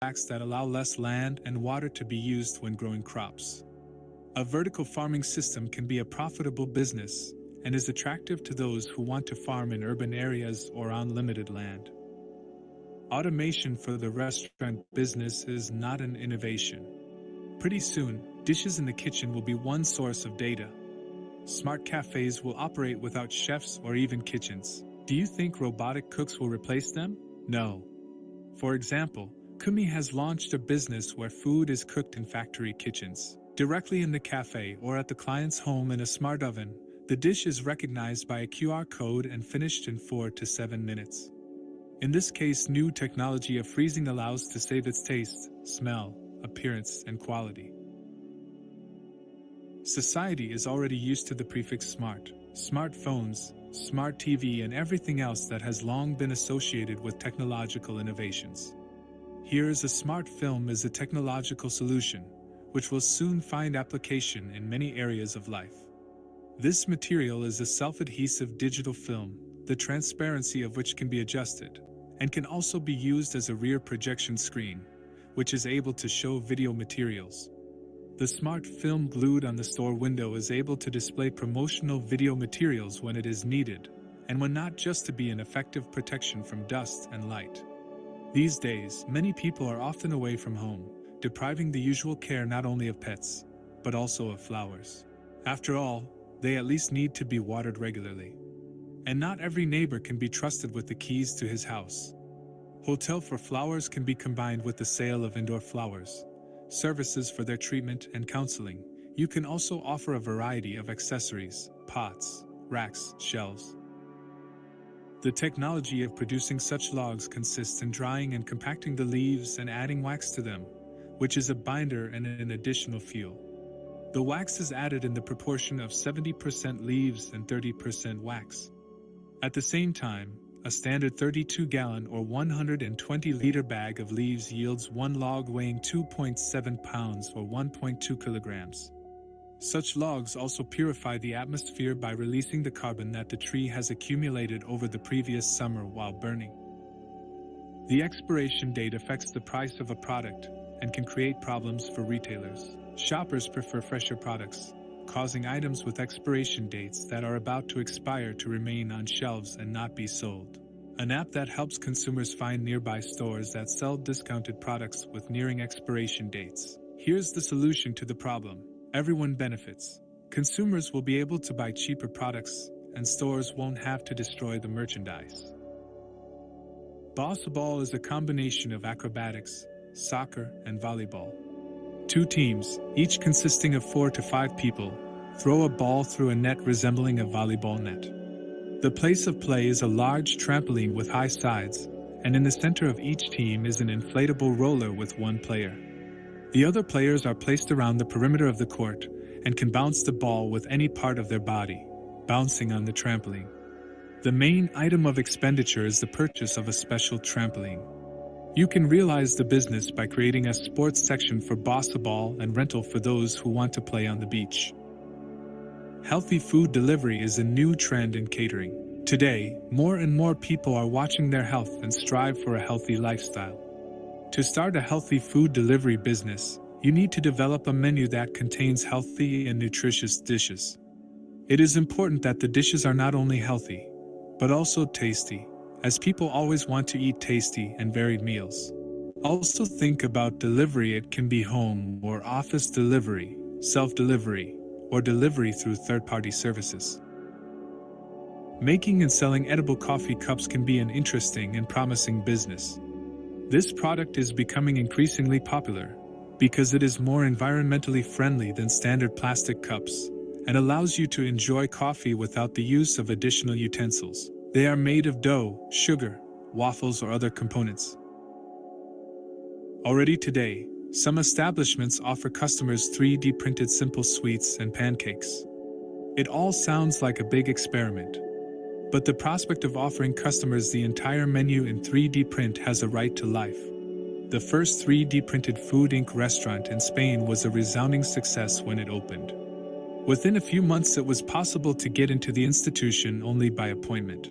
wax that allow less land and water to be used when growing crops. A vertical farming system can be a profitable business and is attractive to those who want to farm in urban areas or on limited land. Automation for the restaurant business is not an innovation. Pretty soon, dishes in the kitchen will be one source of data. Smart cafes will operate without chefs or even kitchens. Do you think robotic cooks will replace them? No. For example, Kumi has launched a business where food is cooked in factory kitchens. Directly in the cafe or at the client's home in a smart oven, the dish is recognized by a QR code and finished in 4 to 7 minutes. In this case, new technology of freezing allows to save its taste, smell, appearance, and quality. Society is already used to the prefix smart. Smartphones, smart TV, and everything else that has long been associated with technological innovations. Here is a smart film as a technological solution, which will soon find application in many areas of life. This material is a self-adhesive digital film, the transparency of which can be adjusted, and can also be used as a rear projection screen, which is able to show video materials. The smart film glued on the store window is able to display promotional video materials when it is needed, and when not, just to be an effective protection from dust and light. These days, many people are often away from home, depriving the usual care not only of pets, but also of flowers. After all, they at least need to be watered regularly. And not every neighbor can be trusted with the keys to his house. Hotel for flowers can be combined with the sale of indoor flowers, services for their treatment and counseling. You can also offer a variety of accessories, pots, racks, shelves. The technology of producing such logs consists in drying and compacting the leaves and adding wax to them, which is a binder and an additional fuel. The wax is added in the proportion of 70% leaves and 30% wax. At the same time, a standard 32-gallon or 120-liter bag of leaves yields one log weighing 2.7 pounds or 1.2 kilograms. Such logs also purify the atmosphere by releasing the carbon that the tree has accumulated over the previous summer while burning. The expiration date affects the price of a product and can create problems for retailers. Shoppers prefer fresher products, causing items with expiration dates that are about to expire to remain on shelves and not be sold. An app that helps consumers find nearby stores that sell discounted products with nearing expiration dates. Here's the solution to the problem. Everyone benefits. Consumers will be able to buy cheaper products, and stores won't have to destroy the merchandise. Basketball is a combination of acrobatics, soccer, and volleyball. Two teams, each consisting of 4 to 5 people, throw a ball through a net resembling a volleyball net. The place of play is a large trampoline with high sides, and in the center of each team is an inflatable roller with one player. The other players are placed around the perimeter of the court and can bounce the ball with any part of their body, bouncing on the trampoline. The main item of expenditure is the purchase of a special trampoline. You can realize the business by creating a sports section for basketball and rental for those who want to play on the beach. Healthy food delivery is a new trend in catering. Today, more and more people are watching their health and strive for a healthy lifestyle. To start a healthy food delivery business, you need to develop a menu that contains healthy and nutritious dishes. It is important that the dishes are not only healthy, but also tasty, as people always want to eat tasty and varied meals. Also think about delivery. It can be home or office delivery, self-delivery, or delivery through third-party services. Making and selling edible coffee cups can be an interesting and promising business. This product is becoming increasingly popular because it is more environmentally friendly than standard plastic cups and allows you to enjoy coffee without the use of additional utensils. They are made of dough, sugar, waffles, or other components. Already today, some establishments offer customers 3D printed simple sweets and pancakes. It all sounds like a big experiment. But the prospect of offering customers the entire menu in 3D print has a right to life. The first 3D printed Food Inc. restaurant in Spain was a resounding success when it opened. Within a few months it was possible to get into the institution only by appointment.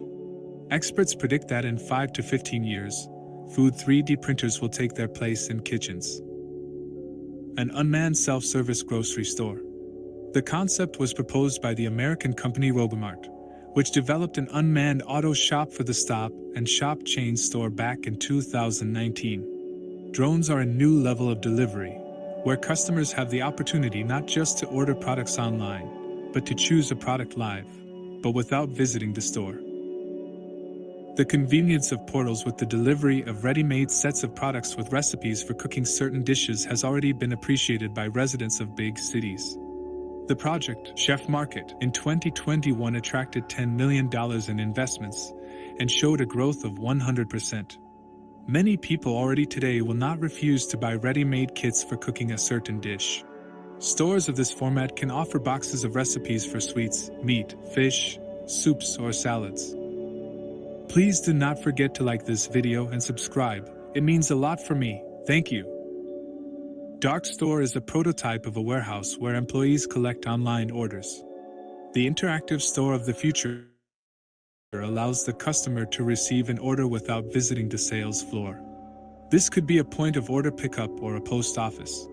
Experts predict that in 5 to 15 years, food 3D printers will take their place in kitchens. An unmanned self-service grocery store. The concept was proposed by the American company Robomart, which developed an unmanned auto shop for the Stop and Shop chain store back in 2019. Drones are a new level of delivery, where customers have the opportunity not just to order products online, but to choose a product live, but without visiting the store. The convenience of portals with the delivery of ready-made sets of products with recipes for cooking certain dishes has already been appreciated by residents of big cities. The project, Chef Market, in 2021 attracted $10 million in investments and showed a growth of 100%. Many people already today will not refuse to buy ready-made kits for cooking a certain dish. Stores of this format can offer boxes of recipes for sweets, meat, fish, soups, or salads. Please do not forget to like this video and subscribe. It means a lot for me. Thank you. Dark Store is a prototype of a warehouse where employees collect online orders. The interactive store of the future allows the customer to receive an order without visiting the sales floor. This could be a point of order pickup or a post office.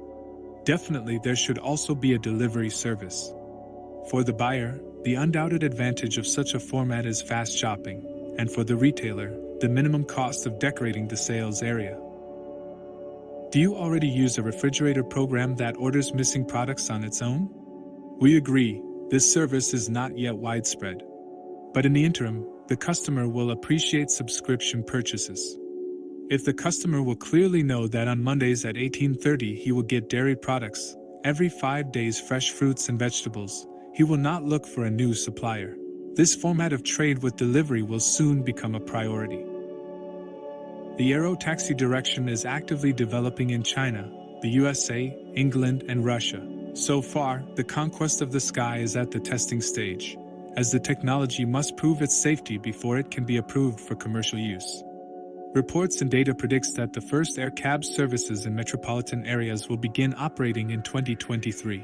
Definitely there should also be a delivery service. For the buyer, the undoubted advantage of such a format is fast shopping, and for the retailer, the minimum cost of decorating the sales area. Do you already use a refrigerator program that orders missing products on its own? We agree, this service is not yet widespread. But in the interim, the customer will appreciate subscription purchases. If the customer will clearly know that on Mondays at 18:30 he will get dairy products, every 5 days fresh fruits and vegetables, he will not look for a new supplier. This format of trade with delivery will soon become a priority. The aero taxi direction is actively developing in China, the USA, England, and Russia. So far, the conquest of the sky is at the testing stage, as the technology must prove its safety before it can be approved for commercial use. Reports and data predicts that the first air cab services in metropolitan areas will begin operating in 2023.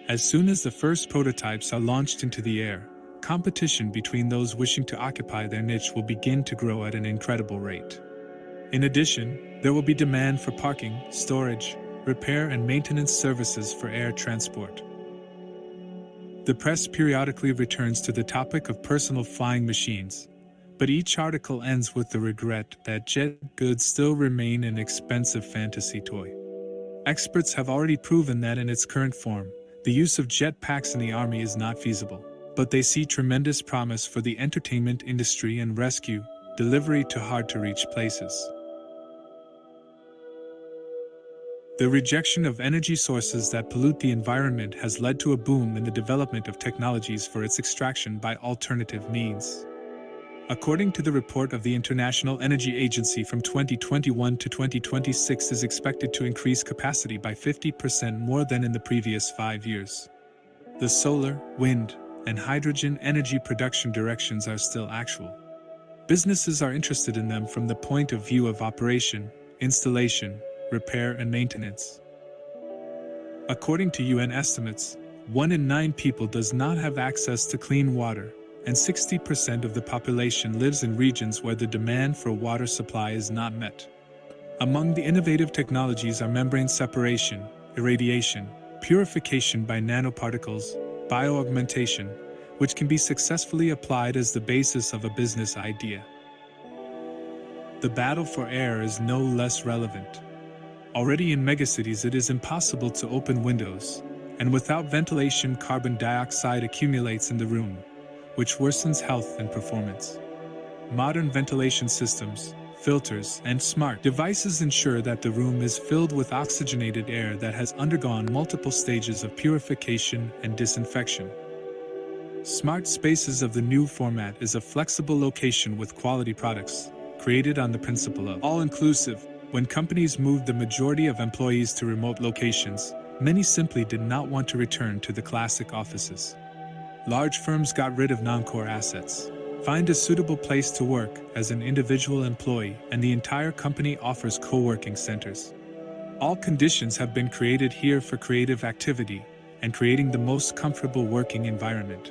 As soon as the first prototypes are launched into the air, competition between those wishing to occupy their niche will begin to grow at an incredible rate. In addition, there will be demand for parking, storage, repair and maintenance services for air transport. The press periodically returns to the topic of personal flying machines, but each article ends with the regret that jet goods still remain an expensive fantasy toy. Experts have already proven that in its current form, the use of jet packs in the army is not feasible, but they see tremendous promise for the entertainment industry and rescue, delivery to hard-to-reach places. The rejection of energy sources that pollute the environment has led to a boom in the development of technologies for its extraction by alternative means. According to the report of the International Energy Agency, from 2021 to 2026 is expected to increase capacity by 50% more than in the previous 5 years. The solar, wind, and hydrogen energy production directions are still actual. Businesses are interested in them from the point of view of operation, installation, repair and maintenance. According to UN estimates, 1 in 9 people does not have access to clean water, and 60% of the population lives in regions where the demand for water supply is not met. Among the innovative technologies are membrane separation, irradiation, purification by nanoparticles, bioaugmentation, which can be successfully applied as the basis of a business idea. The battle for air is no less relevant. Already in megacities it is impossible to open windows, and without ventilation carbon dioxide accumulates in the room, which worsens health and performance. Modern ventilation systems, filters, and smart devices ensure that the room is filled with oxygenated air that has undergone multiple stages of purification and disinfection. Smart Spaces of the new format is a flexible location with quality products, created on the principle of all-inclusive. When companies moved the majority of employees to remote locations, many simply did not want to return to the classic offices. Large firms got rid of non-core assets. Find a suitable place to work as an individual employee, and the entire company offers co-working centers. All conditions have been created here for creative activity and creating the most comfortable working environment.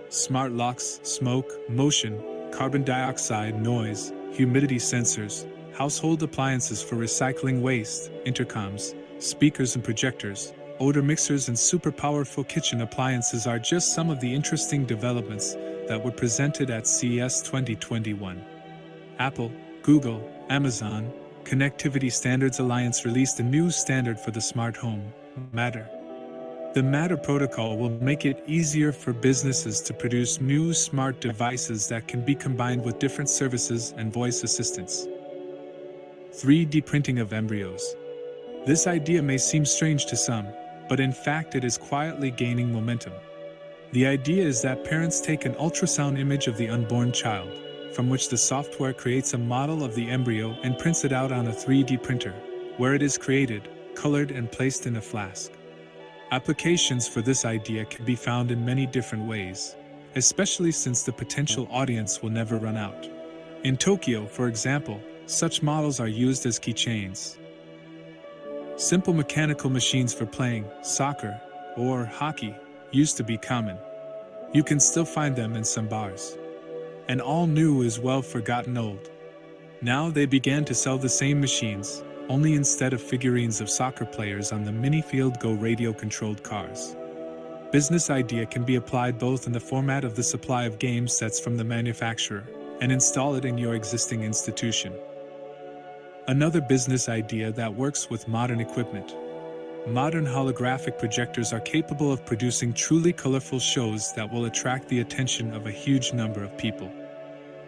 Smart locks, smoke, motion, carbon dioxide, noise, humidity sensors, household appliances for recycling waste, intercoms, speakers and projectors, odor mixers, and super powerful kitchen appliances are just some of the interesting developments that were presented at CES 2021. Apple, Google, Amazon, Connectivity Standards Alliance released a new standard for the smart home, Matter. The Matter protocol will make it easier for businesses to produce new smart devices that can be combined with different services and voice assistants. 3D printing of embryos. This idea may seem strange to some, but in fact it is quietly gaining momentum. The idea is that parents take an ultrasound image of the unborn child, from which the software creates a model of the embryo and prints it out on a 3D printer, where it is created, colored, and placed in a flask. Applications for this idea can be found in many different ways, especially since the potential audience will never run out. In Tokyo, for example, such models are used as keychains. Simple mechanical machines for playing soccer or hockey used to be common. You can still find them in some bars. And all new is well forgotten old. Now they began to sell the same machines, only instead of figurines of soccer players on the Minifield Go radio-controlled cars. Business idea can be applied both in the format of the supply of game sets from the manufacturer and install it in your existing institution. Another business idea that works with modern equipment. Modern holographic projectors are capable of producing truly colorful shows that will attract the attention of a huge number of people.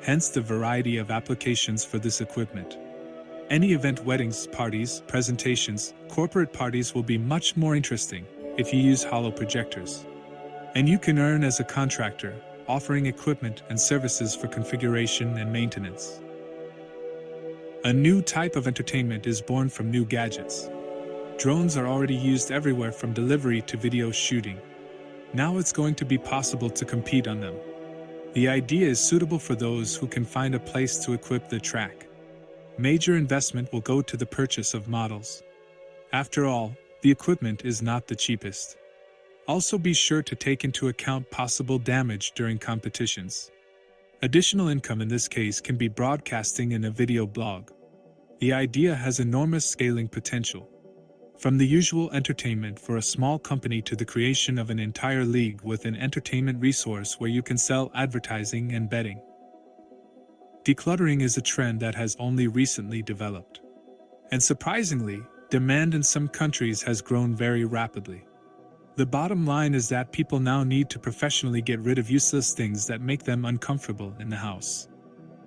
Hence the variety of applications for this equipment. Any event, weddings, parties, presentations, corporate parties will be much more interesting if you use holo projectors. And you can earn as a contractor, offering equipment and services for configuration and maintenance. A new type of entertainment is born from new gadgets. Drones are already used everywhere from delivery to video shooting. Now it's going to be possible to compete on them. The idea is suitable for those who can find a place to equip the track. Major investment will go to the purchase of models. After all, the equipment is not the cheapest. Also be sure to take into account possible damage during competitions. Additional income in this case can be broadcasting in a video blog. The idea has enormous scaling potential. From the usual entertainment for a small company to the creation of an entire league with an entertainment resource where you can sell advertising and betting. Decluttering is a trend that has only recently developed. And surprisingly, demand in some countries has grown very rapidly. The bottom line is that people now need to professionally get rid of useless things that make them uncomfortable in the house.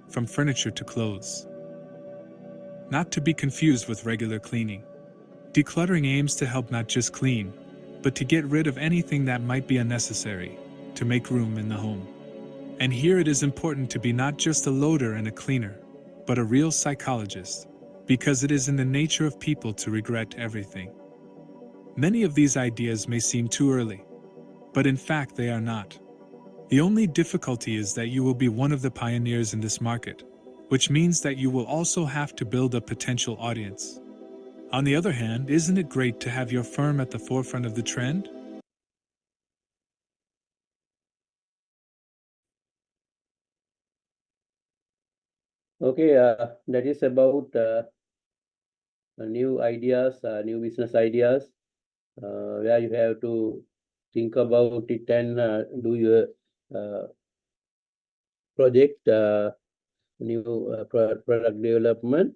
From furniture to clothes. Not to be confused with regular cleaning. Decluttering aims to help not just clean, but to get rid of anything that might be unnecessary, to make room in the home. And here it is important to be not just a loader and a cleaner, but a real psychologist, because it is in the nature of people to regret everything. Many of these ideas may seem too early, but in fact they are not. The only difficulty is that you will be one of the pioneers in this market, which means that you will also have to build a potential audience. On the other hand, isn't it great to have your firm at the forefront of the trend? Okay, that is about new ideas, new business ideas, where you have to think about it and do your project, new product development.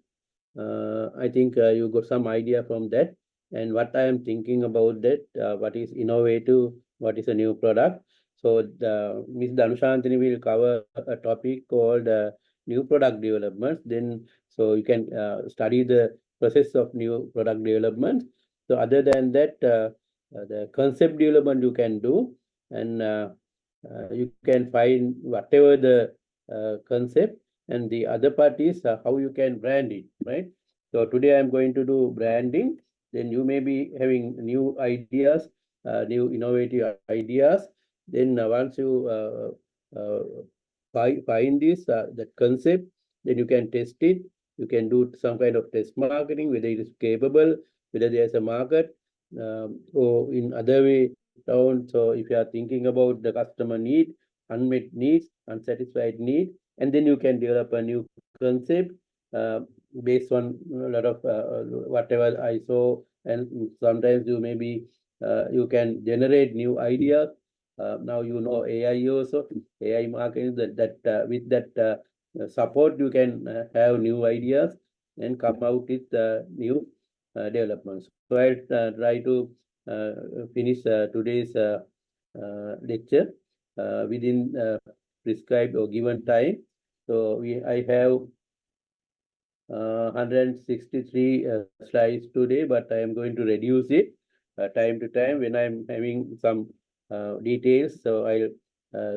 I think you got some idea from that. And what I am thinking about that, what is innovative, what is a new product. So Ms. Dhanushantini will cover a topic called new product development. Then, so you can study the process of new product development. So other than that, the concept development you can do, and you can find whatever the concept, and the other part is how you can brand it, right? So today I'm going to do branding. Then you may be having new ideas, new innovative ideas. Then once you find this that concept, then you can test it. You can do some kind of test marketing, whether it is capable, whether there's a market, or in other way down. So if you are thinking about the customer need, unmet needs, unsatisfied need, and then you can develop a new concept based on a lot of whatever I saw, and sometimes you maybe you can generate new ideas. Now you know AI also, AI marketing that with that support you can have new ideas and come out with new developments. So I'll try to finish today's lecture within prescribed or given time. So I have 163 slides today, but I am going to reduce it time to time when I'm having some details. So I'll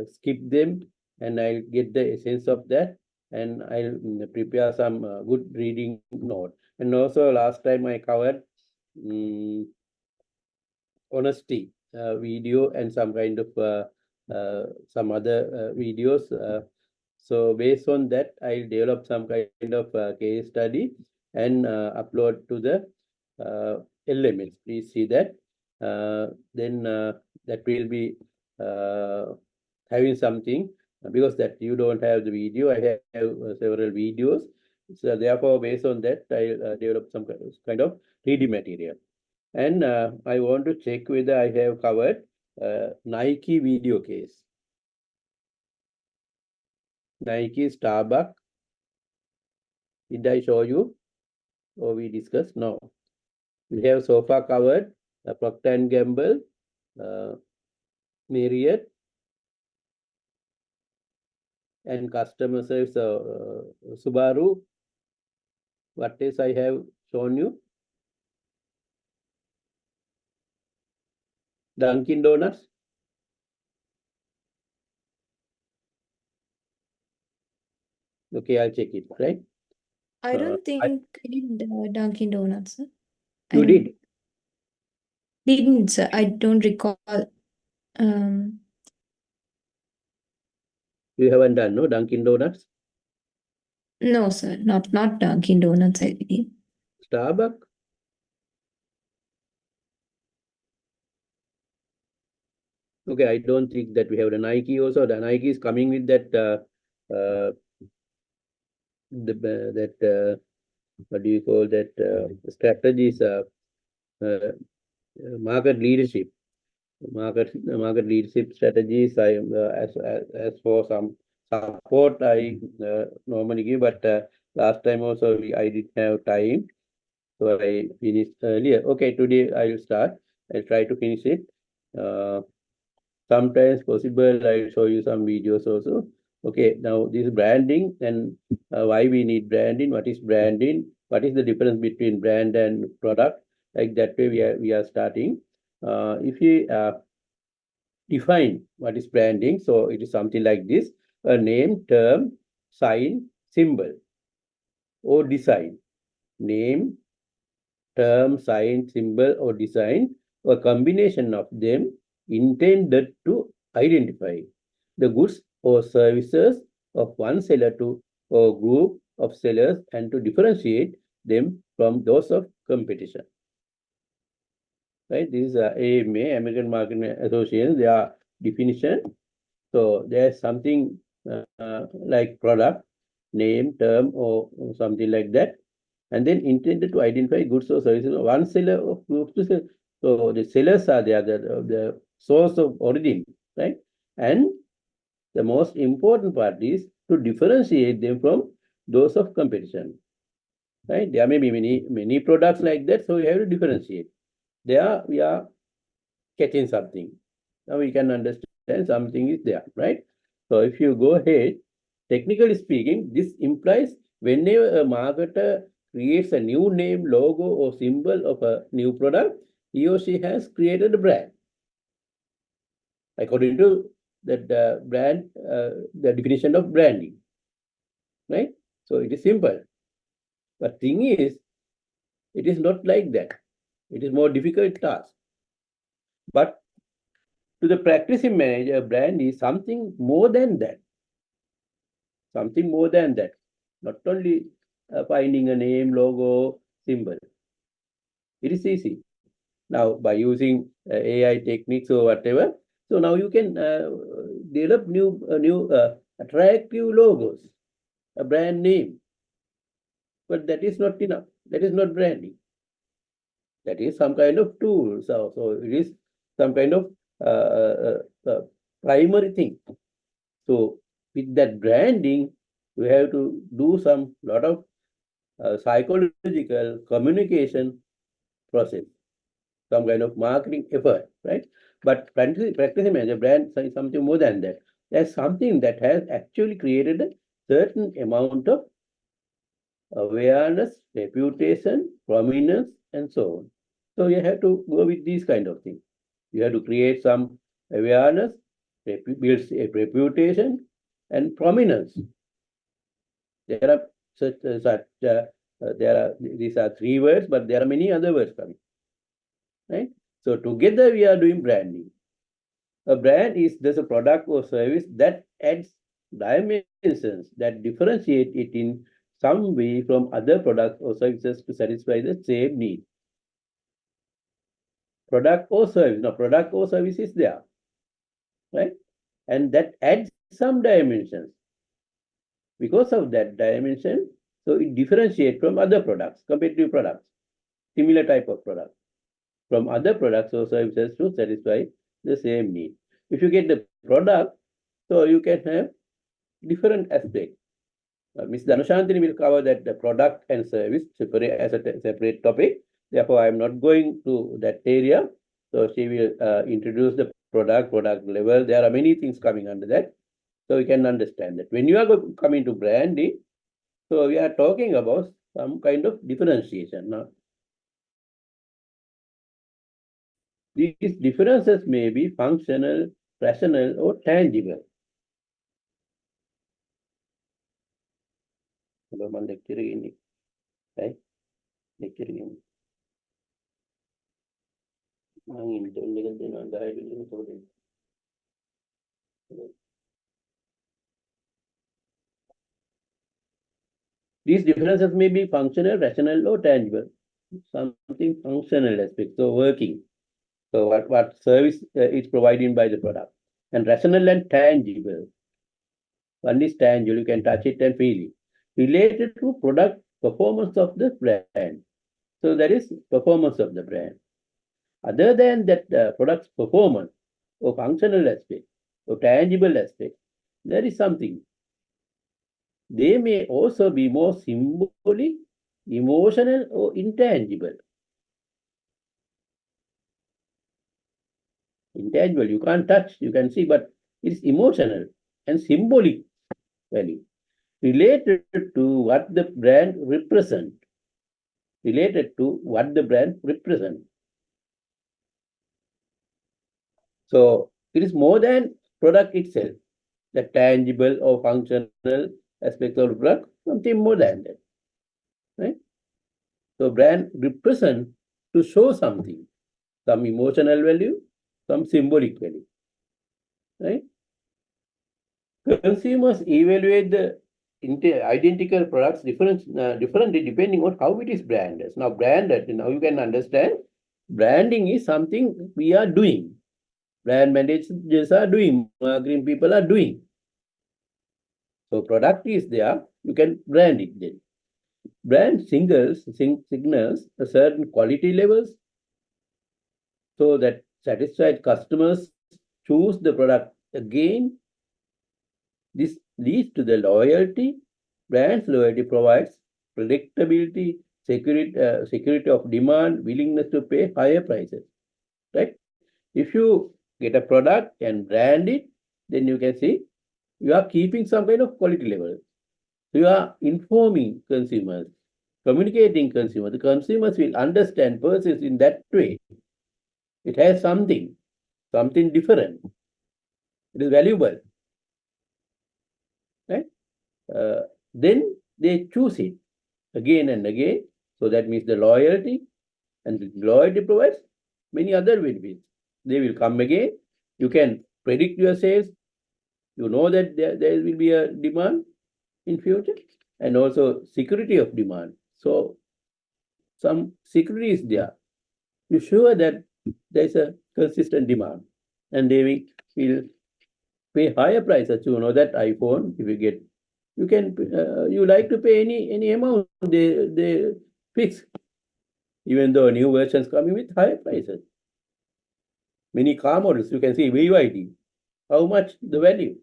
skip them and I'll get the essence of that, and I'll prepare some good reading note. And also last time I covered um, honesty video and some kind of some other videos. So based on that, I'll develop some kind of case study and upload to the LMS. Please see that. Then that will be having something because that you don't have the video. I have several videos. So therefore, based on that, I'll develop some kind of 3D material. And I want to check whether I have covered Nike video case. Nike, Starbucks. Did I show you or we discussed? No. We have so far covered Procter & Gamble, Marriott, and customer service Subaru. What else I have shown you? Dunkin' Donuts. Okay, I'll check it, right? I don't think we did Dunkin' Donuts, sir. You did? Didn't, sir. I don't recall. You haven't done, no? Dunkin' Donuts? No, sir. Not Dunkin' Donuts, I believe. Starbucks? Okay, I don't think that we have the Nike also. The Nike is coming with that what do you call that strategies, market leadership. Market leadership strategies. I as for some support I normally give, but last time also I didn't have time, so I finished earlier. Okay, today I will start. I'll try to finish it. Sometimes possible, I'll show you some videos also. Okay, now this branding and why we need branding. What is branding? What is the difference between brand and product? Like that way we are starting. If we define what is branding, so it is something like this: a name, term, sign, symbol, or design. Name, term, sign, symbol, or design, a combination of them intended to identify the goods or services of one seller to or group of sellers and to differentiate them from those of competition. Right? This is AMA, American Marketing Association, their definition. So there's something like product, name, term, or something like that, and then intended to identify goods or services of one seller or group to sell. So the sellers are the source of origin, right? And the most important part is to differentiate them from those of competition, right? There may be many products like that, so we have to differentiate. There we are catching something. Now we can understand something is there, right? So if you go ahead, technically speaking, this implies whenever a marketer creates a new name, logo, or symbol of a new product, he or she has created a brand according to that brand, the definition of branding, right? So it is simple. But thing is, it is not like that. It is more difficult task. But to the practicing manager, a brand is something more than that. Something more than that. Not only finding a name, logo, symbol. It is easy. Now, by using AI techniques or whatever, so now you can develop new attractive logos. a brand name. But that is not enough. That is not branding. That is some kind of tool. So it is some kind of primary thing. So with that branding, we have to do some lot of psychological communication process, some kind of marketing effort, right? But practicing manager brand is something more than that. There's something that has actually created a certain amount of awareness, reputation, prominence, and so on. So you have to go with these kind of things. You have to create some awareness, build a reputation, and prominence. There are these are three words, but there are many other words coming, right? So together we are doing branding. A brand is just a product or service that adds dimensions that differentiate it in some way from other products or services to satisfy the same need. Product or service. Now, product or service is there, right? And that adds some dimensions. Because of that dimension, so it differentiates from other products, competitive products, similar type of products, from other products or services to satisfy the same need. If you get the product, so you can have different aspects. Ms. Dhanushantini will cover that the product and service separate as a separate topic. Therefore, I am not going to that area. So she will introduce the product level. There are many things coming under that. So you can understand that. When you are coming to branding, so we are talking about some kind of differentiation. Now, these differences may be functional, rational, or tangible. Right? These differences may be functional, rational, or tangible. Something functional aspect, so working. So what service is provided by the product. And rational and tangible. One is tangible, you can touch it and feel it. Related to product performance of the brand. So that is performance of the brand. Other than that product's performance or functional aspect or tangible aspect, there is something. They may also be more symbolic, emotional, or intangible. Intangible, you can't touch, you can see, but it's emotional and symbolic value related to what the brand represents. Related to what the brand represents. So it is more than product itself, the tangible or functional aspect of the product, something more than that. Right? So brand represent to show something, some emotional value, some symbolic value. Right? Consumers evaluate the identical products differently depending on how it is branded. Now, branded, now you can understand, branding is something we are doing. Brand managers are doing, marketing people are doing. So product is there, you can brand it then. Brand signals a certain quality levels so that satisfied customers choose the product again. This leads to the loyalty. Brand's loyalty provides predictability, security of demand, willingness to pay higher prices. Right? If you get a product and brand it, then you can see you are keeping some kind of quality level. You are informing consumers, communicating consumers. The consumers will understand purchase in that way. It has something different. It is valuable. Right? Then they choose it again and again. So that means the loyalty, and the loyalty provides many other benefits. They will come again. You can predict your sales. You know that there will be a demand in future, and also security of demand. So some security is there. You sure that there is a consistent demand, and they will pay higher prices. You know that iPhone, if you get, You can you like to pay any amount they fix, even though new versions coming with higher prices. Many car models you can see BYD, how much the value,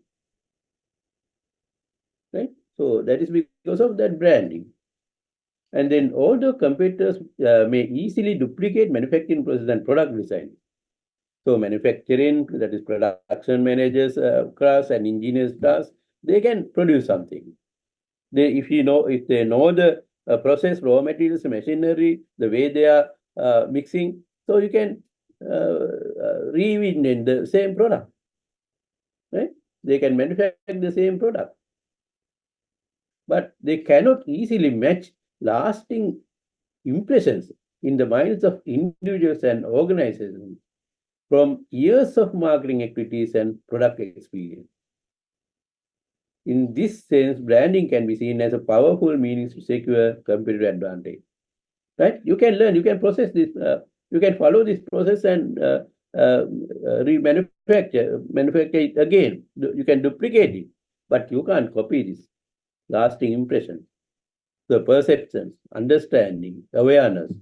right? So that is because of that branding. And then although competitors may easily duplicate manufacturing process and product design, so manufacturing, that is production managers class and engineers class, they can produce something. If they know the process, raw materials, machinery, the way they are mixing, so you can reinvent the same product, right? They can manufacture the same product, but they cannot easily match lasting impressions in the minds of individuals and organizations from years of marketing activities and product experience. In this sense, branding can be seen as a powerful means to secure competitive advantage. Right? You can learn, you can process this, you can follow this process and manufacture it again. You can duplicate it, but you can't copy this lasting impression. The perceptions, understanding, awareness,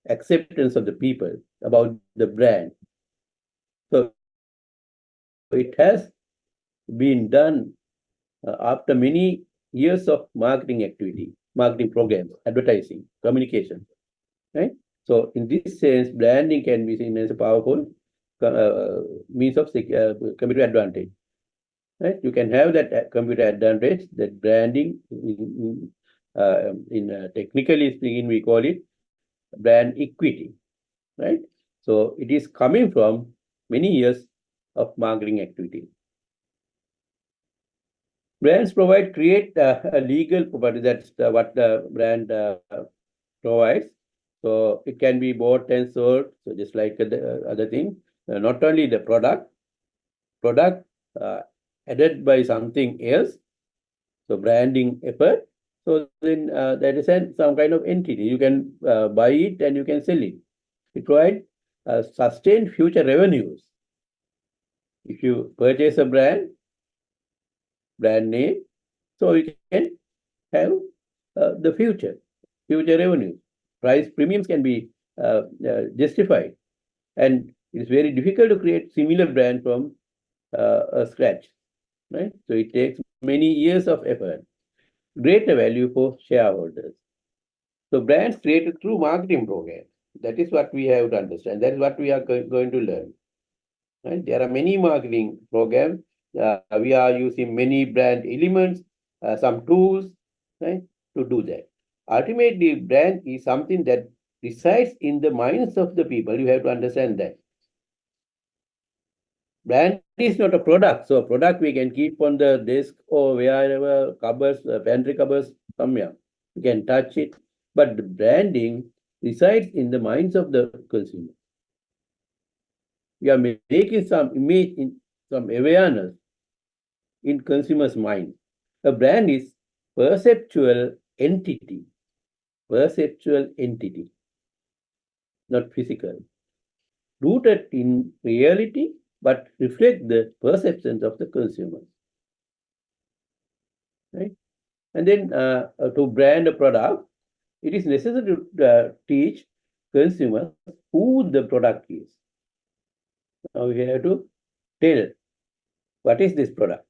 acceptance of the people about the brand. So it has been done after many years of marketing activity, marketing programs, advertising, communication, right? So in this sense, branding can be seen as a powerful means of competitive advantage, right? You can have that competitive advantage, that branding technically speaking, we call it brand equity, right? So it is coming from many years of marketing activity. Brands create a legal property. That's what the brand provides. So it can be bought and sold. So just like the other thing, not only the product added by something else. So branding effort. So then that is some kind of entity. You can buy it and you can sell it. It provides sustained future revenues. If you purchase a brand name, so you can have the future revenue. Price premiums can be justified, and it's very difficult to create similar brand from a scratch, right? So it takes many years of effort, greater value for shareholders. So brands created through marketing programs. That is what we have to understand. That is what we are going to learn. Right? There are many marketing programs. We are using many brand elements, some tools, right, to do that. Ultimately, brand is something that resides in the minds of the people. You have to understand that. Brand is not a product. So a product we can keep on the desk or wherever, cupboards, pantry cupboards, somewhere. You can touch it. But the branding resides in the minds of the consumer. We are making some image, some awareness in consumers' mind. A brand is perceptual entity, not physical, rooted in reality, but reflect the perceptions of the consumers. Right? And then to brand a product, it is necessary to teach consumers who the product is. Now we have to tell what is this product,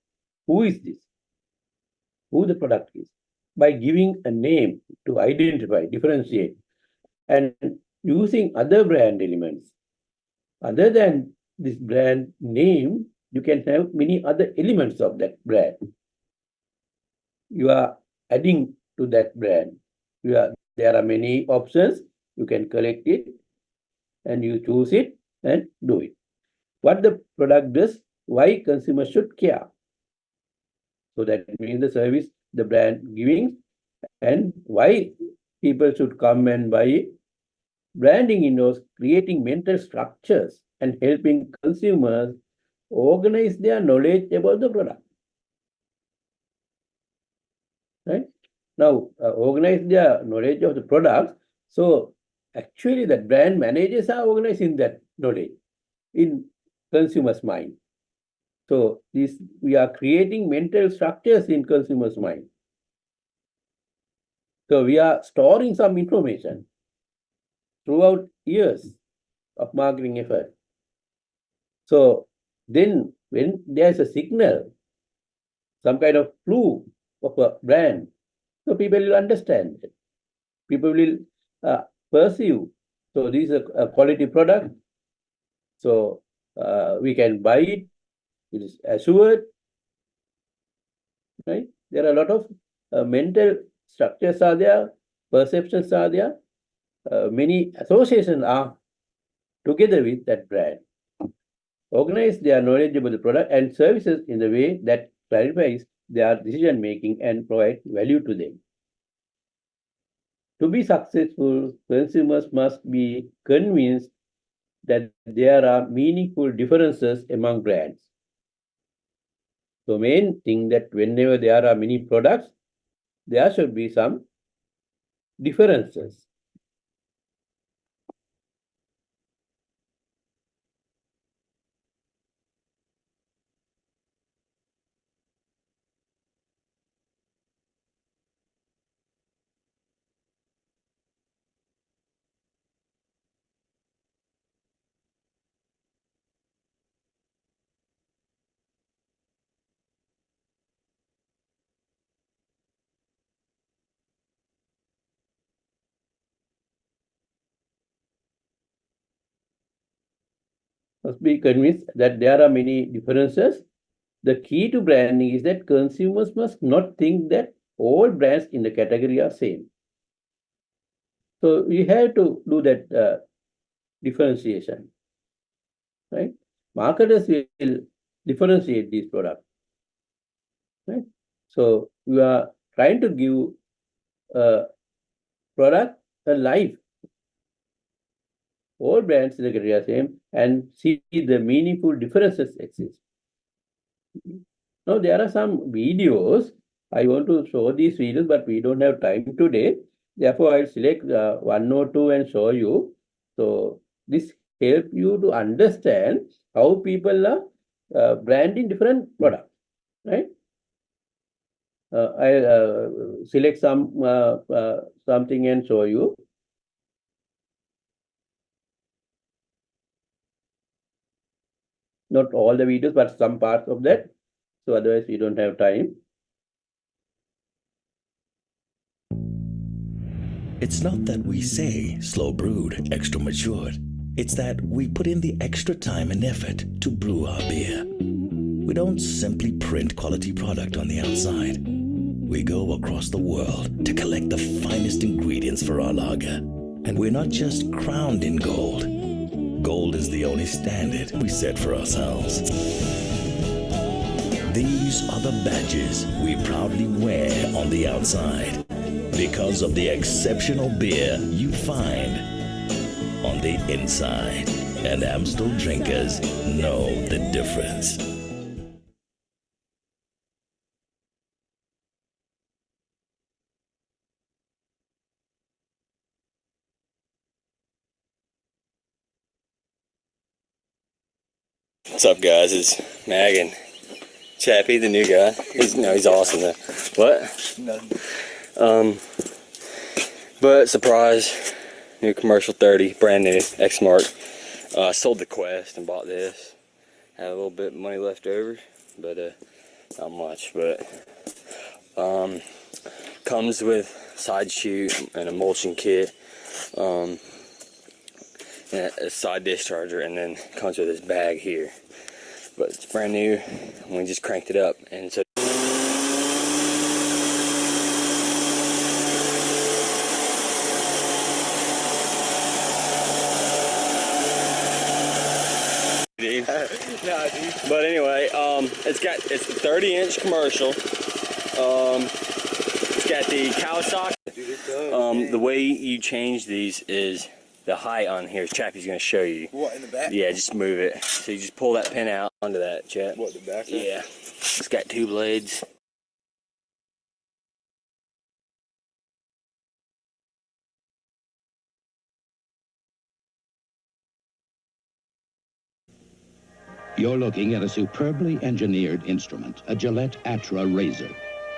who is this, who the product is, by giving a name to identify, differentiate, and using other brand elements. Other than this brand name, you can have many other elements of that brand. You are adding to that brand. There are many options. You can collect it and you choose it and do it. What the product does, why consumers should care. So that means the service the brand giving and why people should come and buy it. Branding involves creating mental structures and helping consumers organize their knowledge about the product. Right? Now, organize their knowledge of the product. So actually the brand managers are organizing that knowledge in consumers' mind. So we are creating mental structures in consumers' mind. So we are storing some information throughout years of marketing effort. So then when there's a signal, some kind of clue of a brand, so people will understand it. People will perceive. So this is a quality product. So we can buy it. It is assured, right? There are a lot of mental structures are there, perceptions are there, many associations are together with that brand. Organize their knowledge about the product and services in a way that clarifies their decision making and provide value to them. To be successful, consumers must be convinced that there are meaningful differences among brands. So main thing that whenever there are many products, there should be some differences. Must be convinced that there are many differences. The key to branding is that consumers must not think that all brands in the category are same. So we have to do that differentiation, right? Marketers will differentiate these products, right? So we are trying to give a product a life. All brands in the category are same and see the meaningful differences exist. Now there are some videos. I want to show these videos, but we don't have time today. Therefore, I'll select one or two and show you. So this help you to understand how people are branding different products, right? I'll select something and show you. Not all the videos, but some parts of that. So otherwise, we don't have time. It's not that we say slow brewed, extra matured. It's that we put in the extra time and effort to brew our beer. We don't simply print quality product on the outside. We go across the world to collect the finest ingredients for our lager. And we're not just crowned in gold. Gold is the only standard we set for ourselves. These are the badges we proudly wear on the outside because of the exceptional beer you find on the inside. And Amstel drinkers know the difference. What's up, guys? It's Mag and Chappie, the new guy. He's awesome though. What? Nothing. But surprise, new commercial 30, brand new, X-Mark. Sold the Quest and bought this. Had a little bit of money left over, but not much. But comes with side chute and emulsion kit, and a side discharger, and then comes with this bag here. But it's brand new, and we just cranked it up, and so but anyway, it's 30-inch commercial. It's got the Kawasaki. The way you change these is the height on here. Chappie's gonna show you. What, in the back? Yeah, just move it. So you just pull that pin out onto that, Chap. What, the back? Yeah. It's got 2 blades. You're looking at a superbly engineered instrument, a Gillette Atra razor.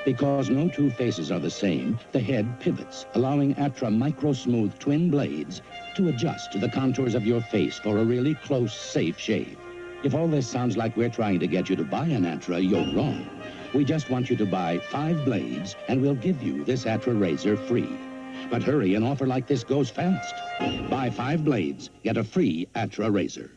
Because no two faces are the same, the head pivots, allowing Atra micro-smooth twin blades to adjust to the contours of your face for a really close, safe shave. If all this sounds like we're trying to get you to buy an Atra, you're wrong. We just want you to buy 5 blades, and we'll give you this Atra razor free. But hurry, an offer like this goes fast. Buy 5 blades, get a free Atra razor.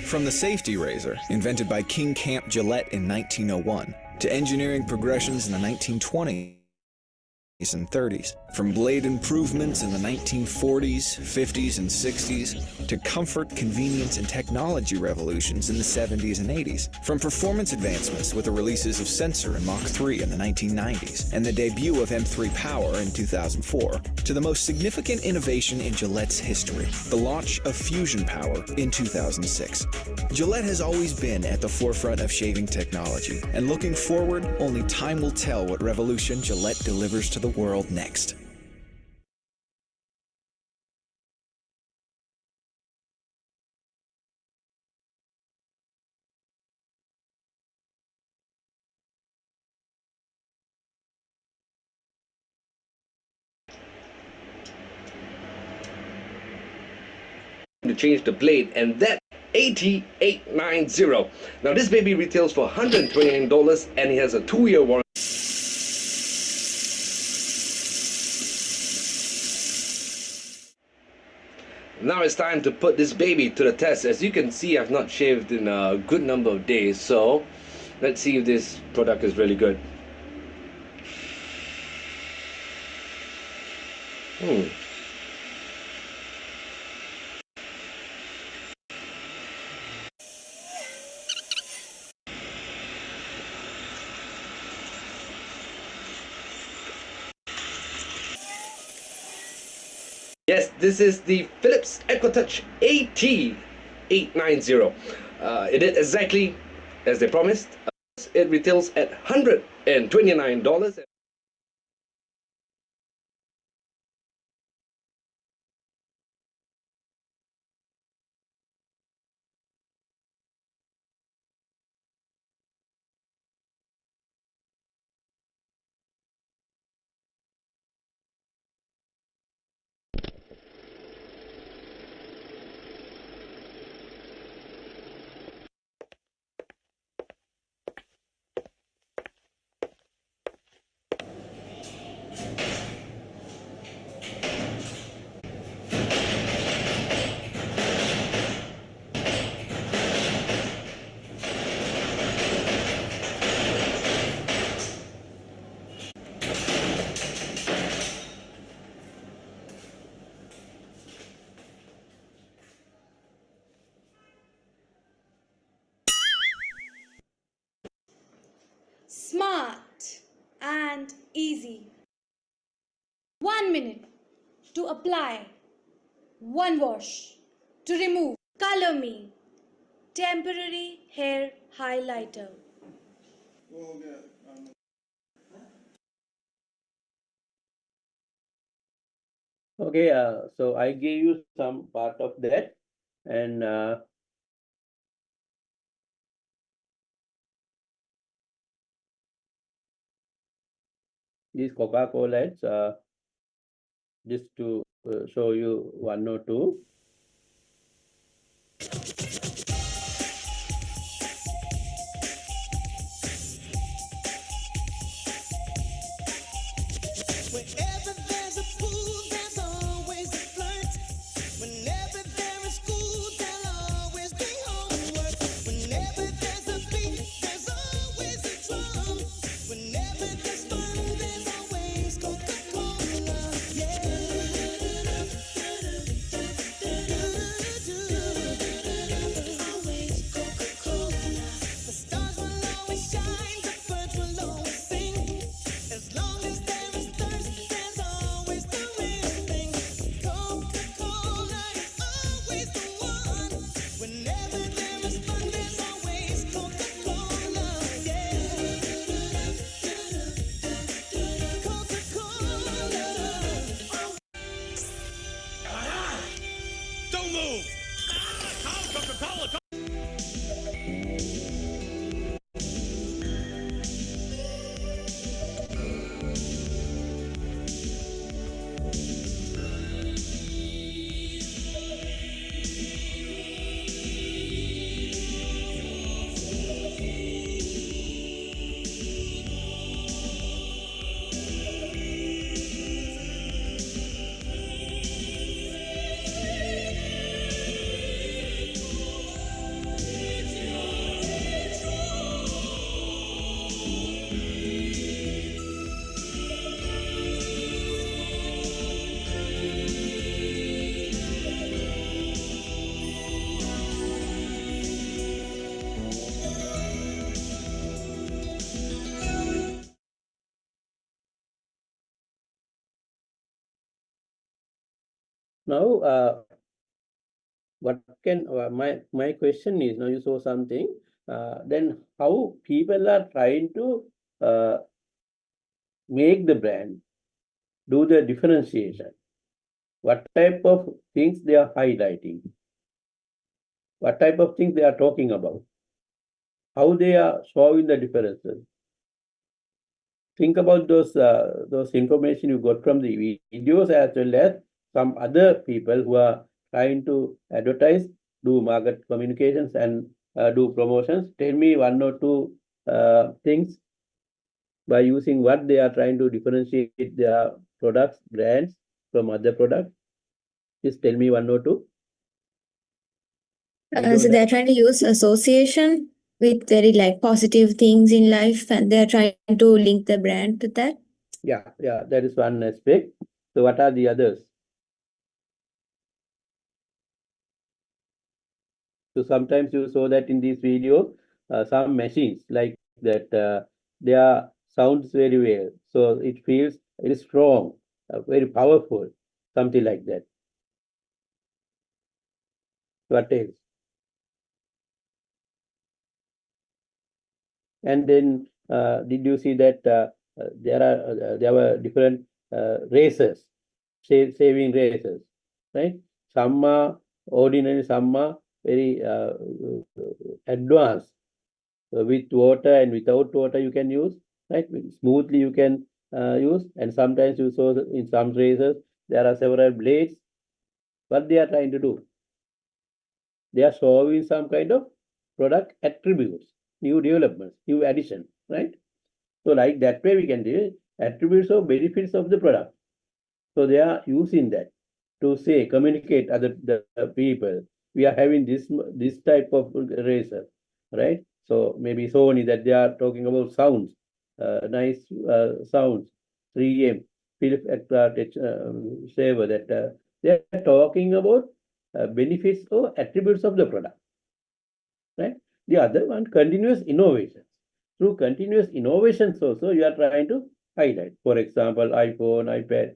From the safety razor, invented by King Camp Gillette in 1901, to engineering progressions in the 1920s and 30s, from blade improvements in the 1940s, 50s, and 60s, to comfort, convenience, and technology revolutions in the 70s and 80s, from performance advancements with the releases of Sensor and Mach 3 in the 1990s, and the debut of M3 Power in 2004, to the most significant innovation in Gillette's history, the launch of Fusion Power in 2006. Gillette has always been at the forefront of shaving technology, and looking forward, only time will tell what revolution Gillette delivers to the world next. To change the blade, and that 8890. Now this baby retails for $129 and it has a 2-year warranty. Now it's time to put this baby to the test. As you can see, I've not shaved in a good number of days, so let's see if this product is really good. Yes, this is the Philips EcoTouch AT890. It did exactly as they promised. It retails at $129. Smart and easy. 1 minute to apply, 1 wash to remove. Color Me temporary hair highlighter. Okay, so I gave you some part of that, and these Coca-Cola ads, just to show you 1 or 2. Wherever there's a pool, there's always a flirt. Whenever there is school, there'll always be homework. Whenever there's a beat, there's always a drum. Whenever there's fun, there's always Coca-Cola. Yeah. Now, what can my question is, now you saw something, then how people are trying to make the brand, do the differentiation, what type of things they are highlighting, what type of things they are talking about, how they are showing the differences. Think about those information you got from the videos as well as some other people who are trying to advertise, do market communications and do promotions. Tell me one or two things by using what they are trying to differentiate their products, brands from other products. Just tell me one or two. So they're trying to use association with very like positive things in life, and they're trying to link the brand to that. Yeah, that is one aspect. So what are the others? So sometimes you saw that in this video, some machines like that, they are sounds very well. So it feels very strong, very powerful, something like that. What else? And then did you see that there were different races, saving races, right? Some are ordinary, some are very advanced. With water and without water you can use, right? Smoothly you can use, and sometimes you saw in some races there are several blades. What they are trying to do? They are showing some kind of product attributes, new developments, new addition, right? So like that way we can do attributes or benefits of the product. So they are using that to say, communicate other the people. We are having this type of razor, right? So maybe Sony that they are talking about sounds, nice sounds, 3M, Philip Saver that they are talking about benefits or attributes of the product, right? The other one, continuous innovations. Through continuous innovations also, you are trying to highlight. For example, iPhone, iPad,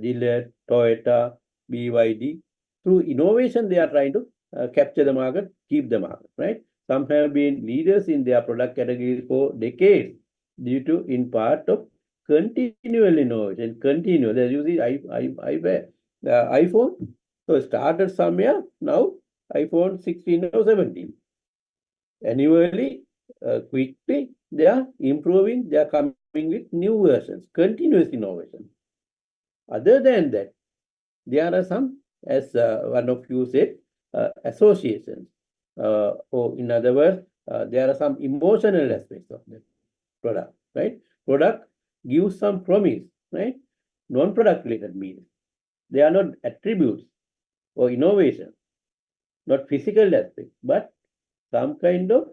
Gillette, Toyota, BYD. Through innovation, they are trying to capture the market, keep the market, right? Some have been leaders in their product categories for decades due to, in part, of continual innovation. Continual. As you see, iPhone, so started somewhere, now iPhone 16 or 17. Annually, quickly, they are improving, they are coming with new versions, continuous innovation. Other than that, there are some, as one of you said, associations. Or in other words, there are some emotional aspects of the product, right? Product gives some promise, right? Non-product related means. They are not attributes or innovation, not physical aspect, but some kind of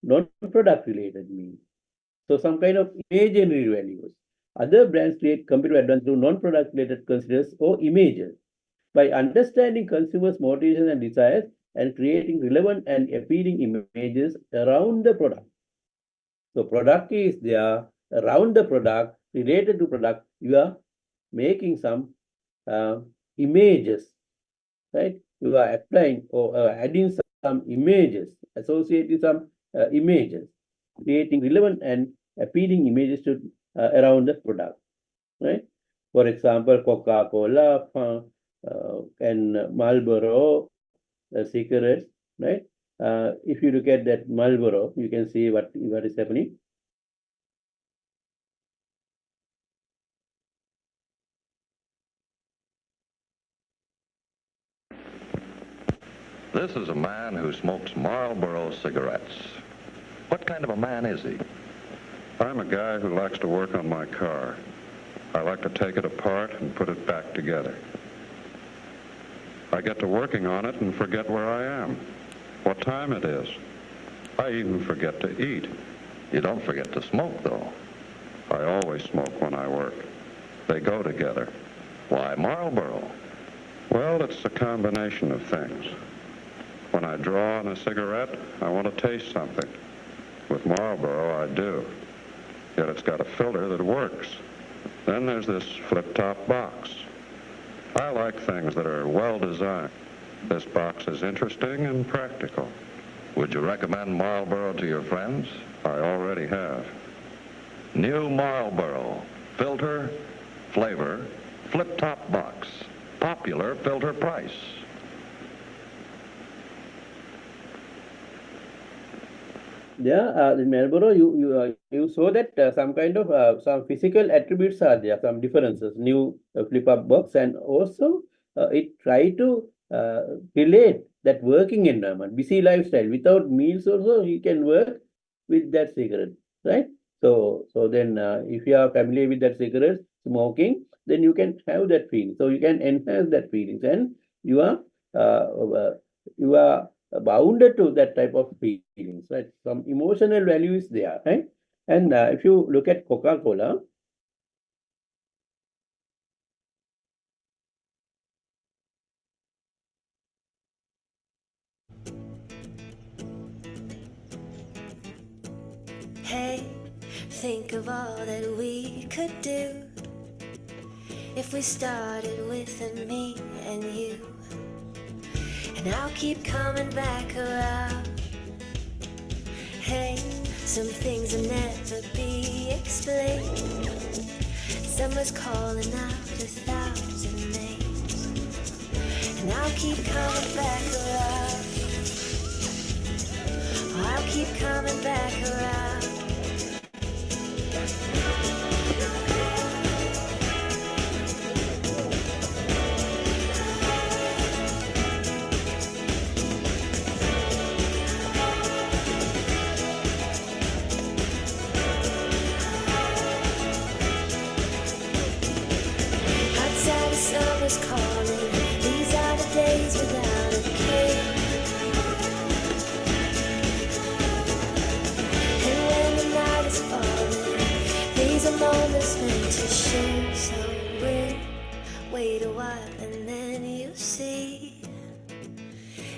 non-product related means. So some kind of imaginary values. Other brands create competitive advantage through non-product related considerations or images. By understanding consumers' motivations and desires and creating relevant and appealing images around the product. So product is there, around the product, related to product, you are making some images, right? You are applying or adding some images, associating some images, creating relevant and appealing images to around the product, right? For example, Coca-Cola and Marlboro cigarettes, right? If you look at that Marlboro, you can see what is happening. This is a man who smokes Marlboro cigarettes. What kind of a man is he? I'm a guy who likes to work on my car. I like to take it apart and put it back together. I get to working on it and forget where I am, what time it is. I even forget to eat. You don't forget to smoke, though. I always smoke when I work. They go together. Why Marlboro? Well, it's a combination of things. When I draw on a cigarette, I want to taste something. With Marlboro, I do. Yet it's got a filter that works. Then there's this flip-top box. I like things that are well designed. This box is interesting and practical. Would you recommend Marlboro to your friends? I already have. New Marlboro. Filter, flavor, flip-top box. Popular filter price. Yeah, in Marlboro, you saw that some kind of some physical attributes are there, some differences. New flip-up box, and also it try to relate that working environment, busy lifestyle. Without meals, also he can work with that cigarette, right? So then, if you are familiar with that cigarette smoking, then you can have that feeling. So you can enhance that feelings, and you are you are bounded to that type of feelings, right? Some emotional value is there, right? And if you look at Coca-Cola, Hey, think of all that we could do if we started with me and you. And I'll keep coming back around. Hey, some things will never be explained. Summer's calling out 1,000 names. And I'll keep coming back around. I'll keep coming back around. Outside the summer's calling. These are the days without a care. And when the night is falling, these are moments meant to share. So wait a while and then you see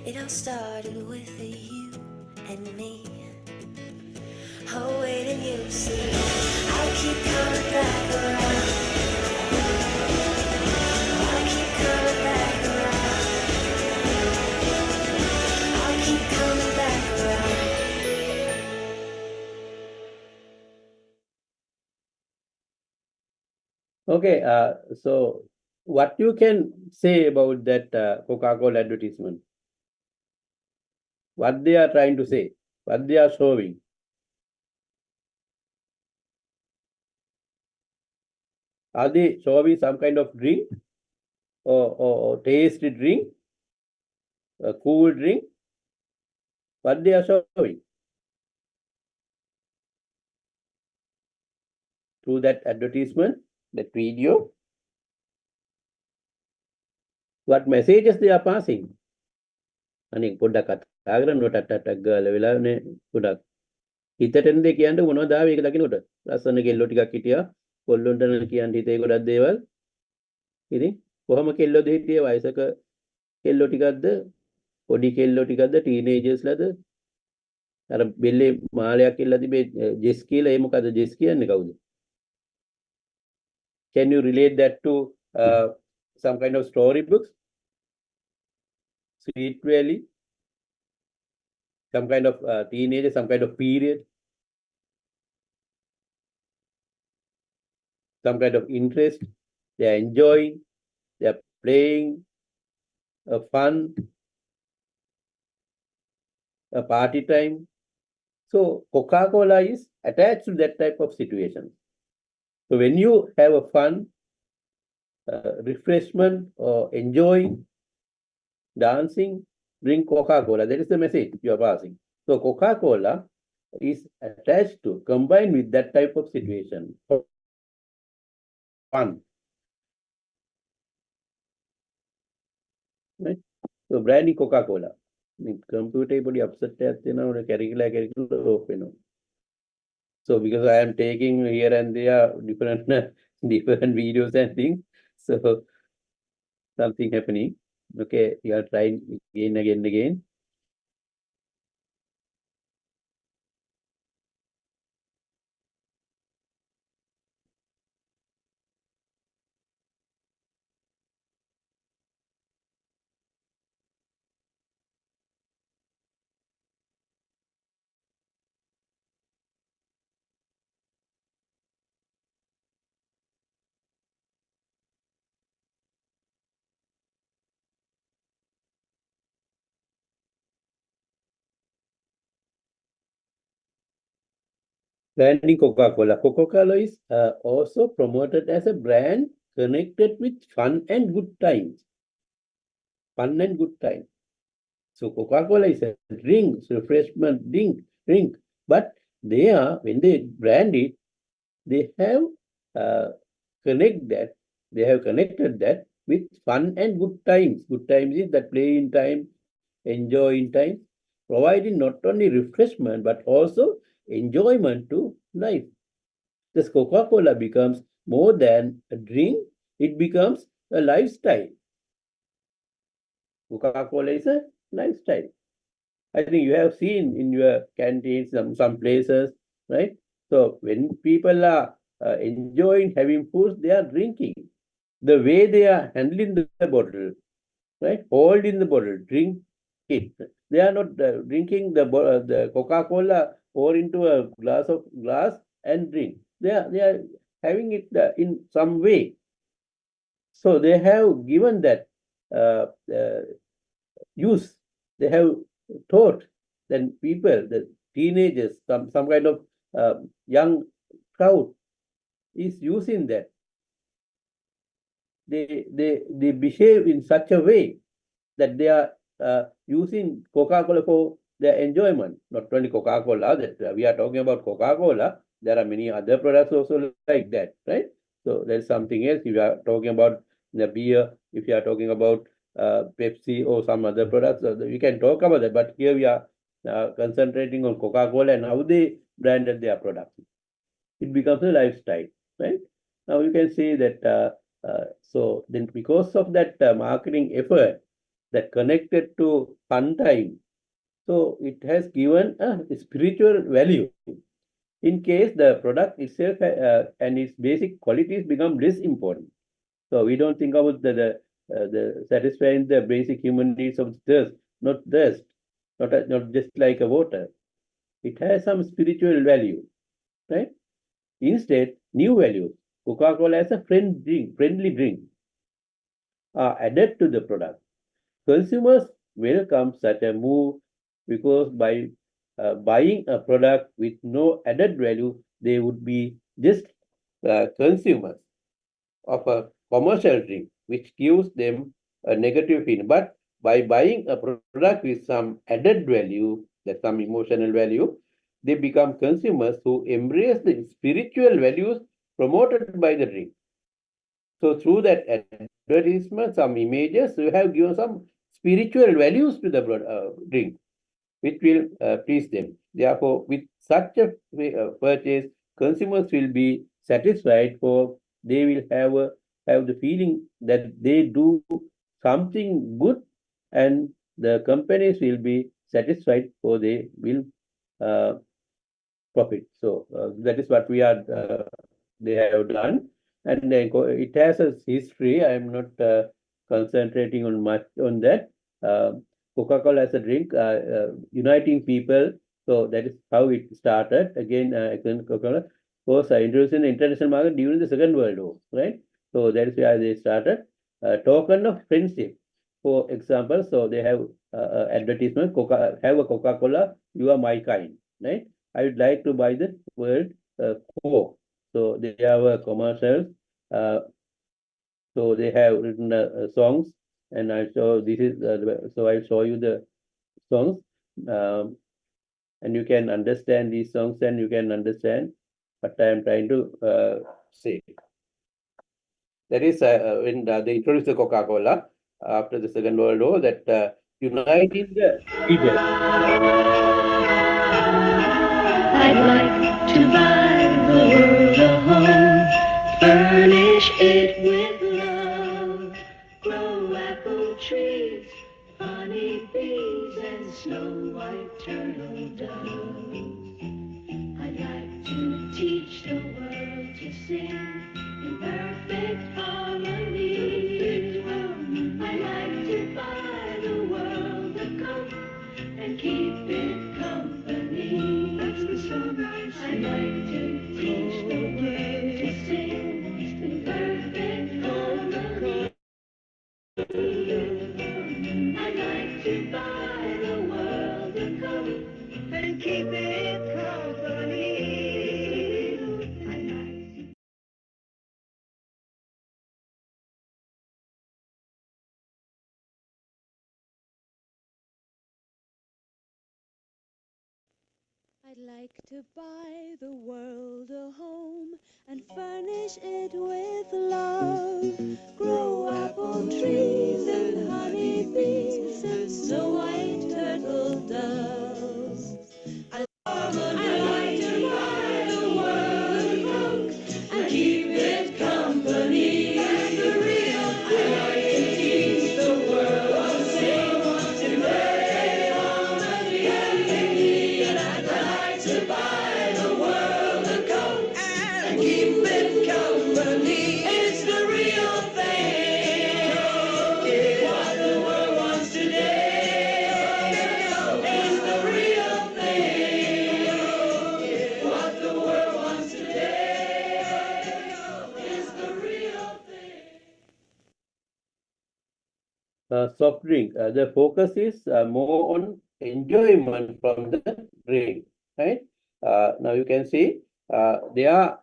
it all started with you and me. Oh, wait and you see I'll keep coming back around. I'll keep coming back around. I'll keep coming back around. okay, so what you can say about that Coca-Cola advertisement? What they are trying to say? What they are showing? Are they showing some kind of drink or tasty drink, a cool drink? What they are showing through that advertisement, that video? What messages they are passing? අනික පොඩ්ඩක් කතා කරනකොට ටටක් ගාලා වෙලානේ පොඩ්ඩක් හිතට එන දේ කියන්න මොනවද ආවේ ඒක දකින්නකොට ලස්සන කෙල්ලෝ ටිකක් හිටියා කොල්ලොන්ට නම් කියන්න හිතේ ගොඩක් දේවල් ඉතින් කොහොම කෙල්ලෝද හිටියේ වයසක කෙල්ලෝ ටිකක්ද පොඩි කෙල්ලෝ ටිකක්ද ටීනේජර්ස්ලාද අර බෙල්ලේ මාලයක් ඉල්ලලා තිබේ ජෙස් කියලා ඒ මොකද ජෙස් කියන්නේ කවුද? Can you relate that to some kind of storybooks? Sweet Valley, some kind of teenager, some kind of period, some kind of interest. They are enjoying, they are playing, a fun, a party time. So Coca-Cola is attached to that type of situation. So when you have a fun, refreshment, or enjoying, dancing, drink Coca-Cola. That is the message you are passing. So Coca-Cola is attached to, combined with that type of situation. Fun. Right? So branding Coca-Cola. Computer body upset curricular. So because I am taking here and there different different videos and things, so something happening. Okay, you are trying again. branding Coca-Cola. Coca-Cola is also promoted as a brand connected with fun and good times. Fun and good times. So Coca-Cola is a drink, refreshment drink. But they are, when they brand it, they have connected that with fun and good times. Good times is that play in time, enjoy in time, providing not only refreshment but also enjoyment to life. Thus, Coca-Cola becomes more than a drink, it becomes a lifestyle. Coca-Cola is a lifestyle. I think you have seen in your canteens, some places, right? So when people are enjoying having food, they are drinking. The way they are handling the bottle, right? Holding the bottle, drink it. They are not drinking the Coca-Cola pour into a glass and drink. They are having it in some way. So they have given that uh, uh, use. They have taught then people, the teenagers, some kind of young crowd is using that. They behave in such a way that they are using Coca-Cola for their enjoyment. Not only Coca-Cola, that we are talking about Coca-Cola. There are many other products also like that, right? So there's something else. If you are talking about the beer, if you are talking about Pepsi or some other products, we can talk about that. But here we are concentrating on Coca-Cola and how they branded their products. It becomes a lifestyle, right? Now you can see that. So then, because of that marketing effort that connected to fun time, so it has given a spiritual value. In case the product itself and its basic qualities become less important. So we don't think about the satisfying the basic human needs of thirst, not just like a water. It has some spiritual value, right? Instead, new values. Coca-Cola as a friendly drink are added to the product. Consumers welcome such a move because by buying a product with no added value, they would be just consumers of a commercial drink, which gives them a negative feeling. But by buying a product with some added value, that some emotional value, they become consumers who embrace the spiritual values promoted by the drink. So through that advertisement, some images, you have given some spiritual values to the drink, which will please them. Therefore, with such a purchase, consumers will be satisfied, for they will have the feeling that they do something good, and the companies will be satisfied, for they will uh, profit. So that is what we are they have done, and it has a history. I am not concentrating on much on that. Coca-Cola as a drink, uniting people. So that is how it started. Again, Coca-Cola was introduced in the international market during the Second World War, right? So that is where they started. Token of friendship, for example. So they have advertisement. Have a Coca-Cola. You are my kind, right? I would like to buy the word Coke. So they have a commercials. Uh, so they have written songs, and I show this is so I show you the songs, and you can understand these songs, and you can understand what I am trying to say. That is when they introduced the Coca-Cola after the Second World War, that uniting the people. I'd like to buy the world a home, furnish it with love, grow apple trees, honey bees, and snow white turtle doves. I'd like to teach the world to sing in perfect harmony. I'd like to buy the world a coat and keep it company. That's the song I'd like to teach the world to sing in perfect harmony. I'd like to buy the world a coat and keep it company. I'd like to buy the world a home and furnish it with love. Grow apple trees and honey bees and snow white turtle doves. I'd like to buy the world a cook and keep it company. And the real I like to teach the world to sing in perfect harmony. And I'd like to buy the world a coat and keep it company. It's the real thing. What the world wants today is the real thing. What the world wants today is the real thing. Soft drink. The focus is more on enjoyment from the drink, right? Now you can see they are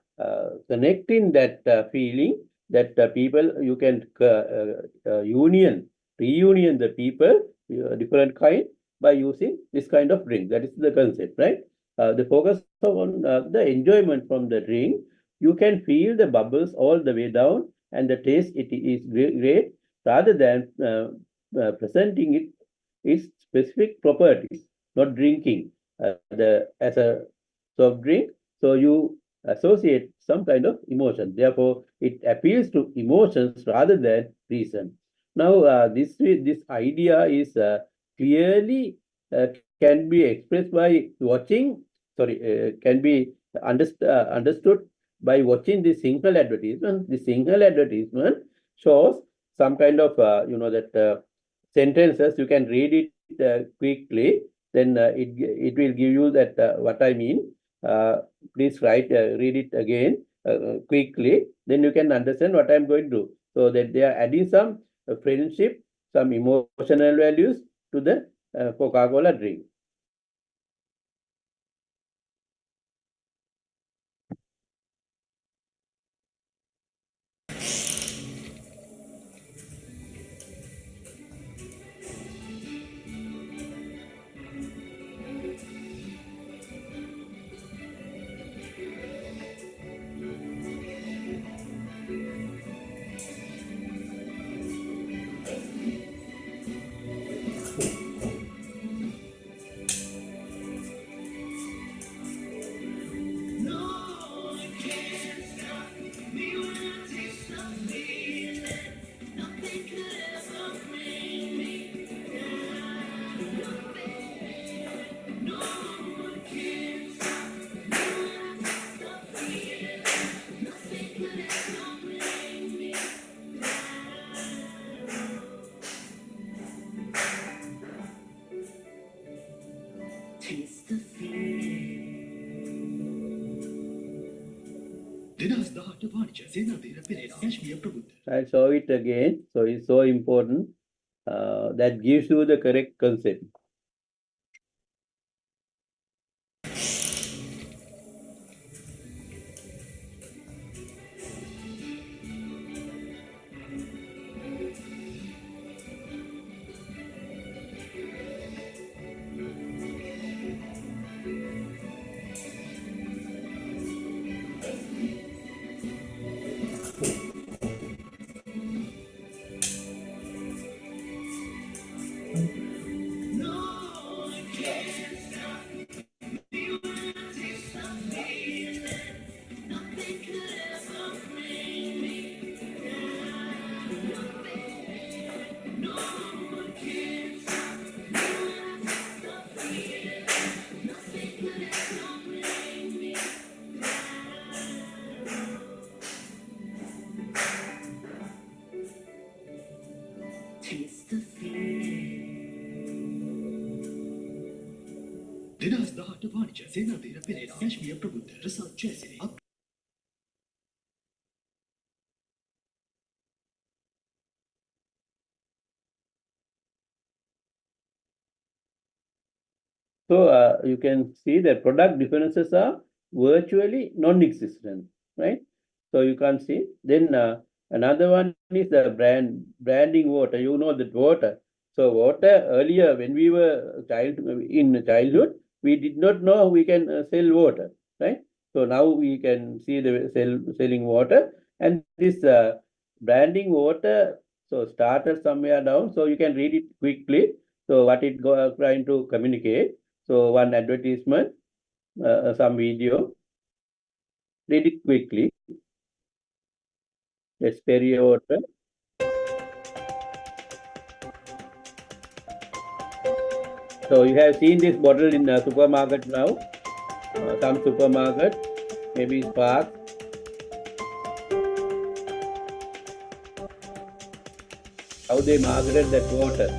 connecting that feeling that people you can reunion the people, different kind by using this kind of drink. That is the concept, right? The focus on the enjoyment from the drink. You can feel the bubbles all the way down, and the taste it is great rather than presenting its specific properties, not drinking as a soft drink. So you associate some kind of emotion. Therefore, it appeals to emotions rather than reason. Now, this idea is clearly can be expressed by watching. Sorry, can be understood by watching the single advertisement. The single advertisement shows some kind of that sentences. You can read it quickly, then it will give you that what I mean. Please read it again quickly, then you can understand what I'm going to do. So that they are adding some friendship, some emotional values to the Coca-Cola drink. I saw it again, so it's so important. That gives you the correct concept. So you can see that product differences are virtually non-existent, right? So you can't see. Then another one is the branding water. You know that water. So water earlier when we were in childhood, we did not know we can sell water, right? So now we can see the selling water, and this branding water, so started somewhere down, so you can read it quickly. So what it trying to communicate. So one advertisement, some video, read it quickly. Let's Perrier water. So you have seen this bottle in a supermarket now. Some supermarket, maybe Spark. How they marketed that water.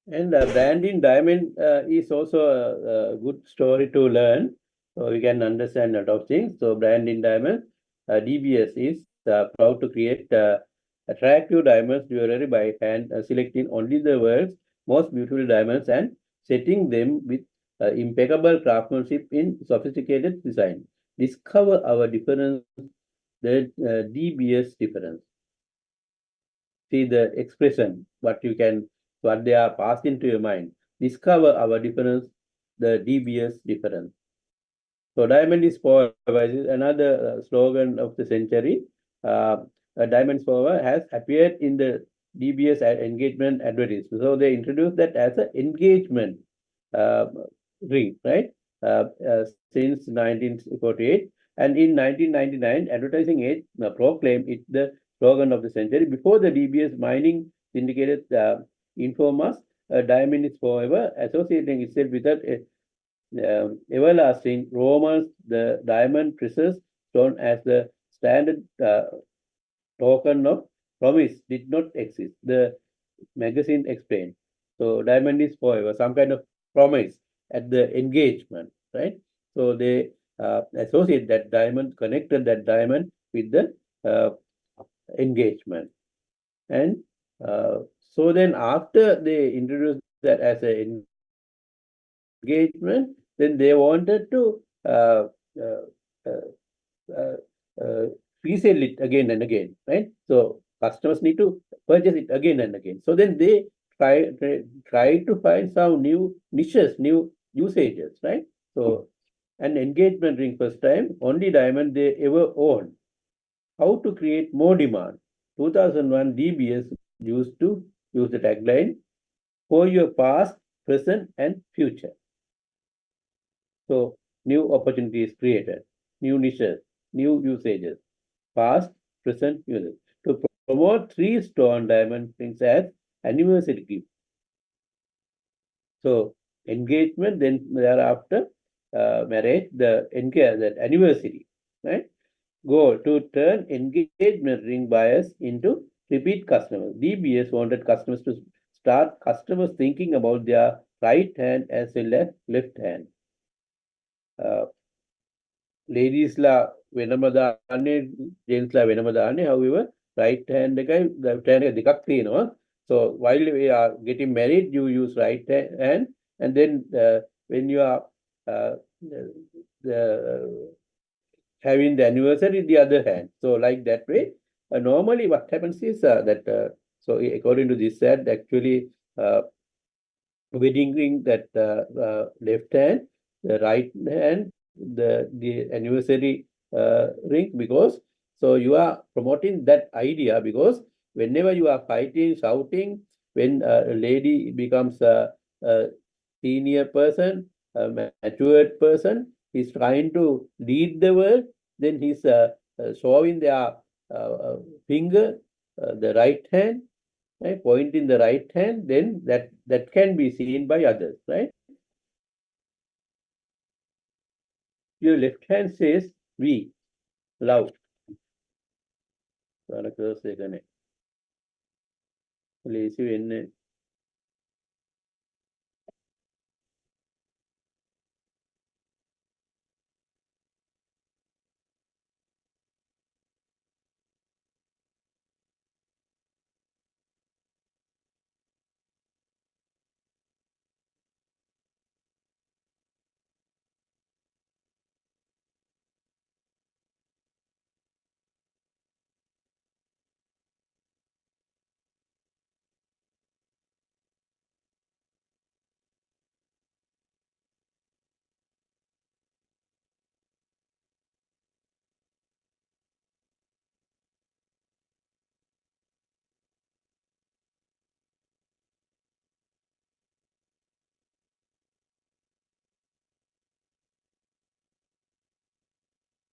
And brand in diamond is also a good story to learn. So we can understand a lot of things. So brand in diamond, DBS is proud to create attractive diamonds jewelry by hand, selecting only the world's most beautiful diamonds and setting them with impeccable craftsmanship in sophisticated design. Discover our difference, the DBS difference. See the expression, what they are passed into your mind. Discover our difference, the DBS difference. So diamond is forever is another slogan of the century. Diamond is forever has appeared in the DBS engagement advertisement. So they introduced that as an engagement uh, ring, right? Since 1948. And in 1999, Advertising Age proclaimed it the slogan of the century. Before the DBS mining syndicated inform us, diamond is forever, associating itself with that everlasting. Romans, the diamond precious stone as the standard token of promise did not exist. The magazine explained. So diamond is forever, some kind of promise at the engagement, right? So they associate that diamond, connected that diamond with the engagement. And so then after they introduced that as an engagement, then they wanted to resell it again and again, right? So customers need to purchase it again and again. So then they try to find some new niches, new usages, right? So an engagement ring, first time, only diamond they ever own. How to create more demand? 2001 DBS used to use the tagline for your past, present, and future. So new opportunities created, new niches, new usages, past, present, future. To promote 3 stone diamond rings as anniversary gift. So engagement, then thereafter marriage, that anniversary, right? Goal to turn engagement ring buyers into repeat customers. DBS wanted customers to start customers thinking about their right hand as well as left hand. ලේඩීස්ලා වෙනම දාන්නේ ජෙන්ට්ස්ලා වෙනම දාන්නේ however right hand එකයි left hand එක දෙකක් තියෙනවා so while we are getting married you use right hand and then when you are the, having the anniversary the other hand so like that way normally what happens is that so according to this set actually wedding ring that left hand the right hand the anniversary ring because so you are promoting that idea because whenever you are fighting shouting when a lady becomes a senior person a matured person he's trying to lead the world then he's showing their finger the right hand right, point in the right hand, then that can be seen by others, right? Your left hand says we, love. Lazy වෙන්නේ.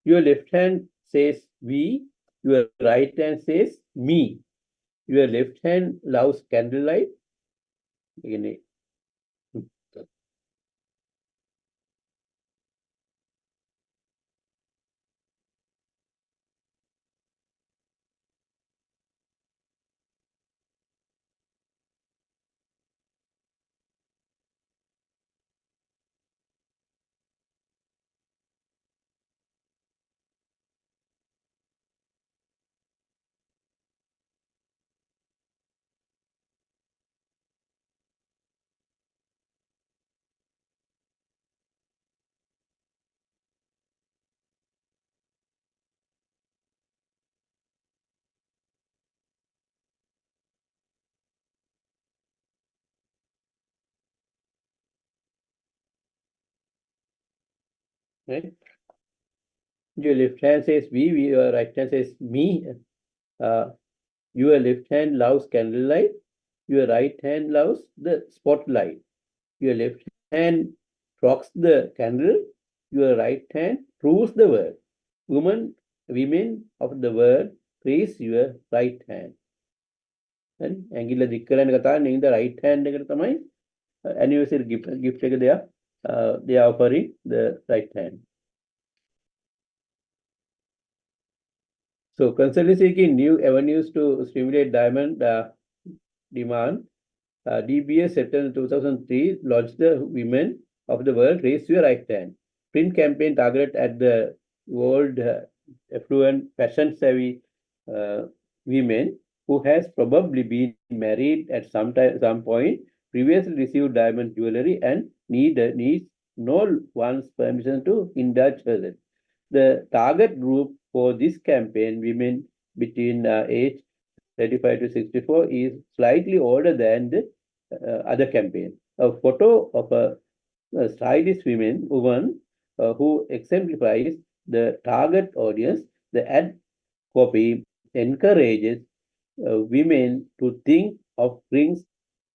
Your left hand says we, your right hand says me. Your left hand loves candlelight. Right? Your left hand says we, your right hand says me. Your left hand loves candlelight. Your right hand loves the spotlight. Your left hand rocks the candle. Your right hand rules the world. Women of the world, praise your right hand. And ඇඟිල්ල දික් කරන කතාව නෙවෙයි right hand එකට තමයි anniversary gift එක they are offering the right hand. So constantly seeking new avenues to stimulate diamond demand. DBS September 2003 launched the Women of the World Raise Your Right Hand print campaign targeted at the world affluent, fashion-savvy women who has probably been married at some point, previously received diamond jewelry, and needs no one's permission to indulge herself. The target group for this campaign, women between age 35 to 64, is slightly older than the other campaign. A photo of a stylish woman who exemplifies the target audience. The ad copy encourages women to think of rings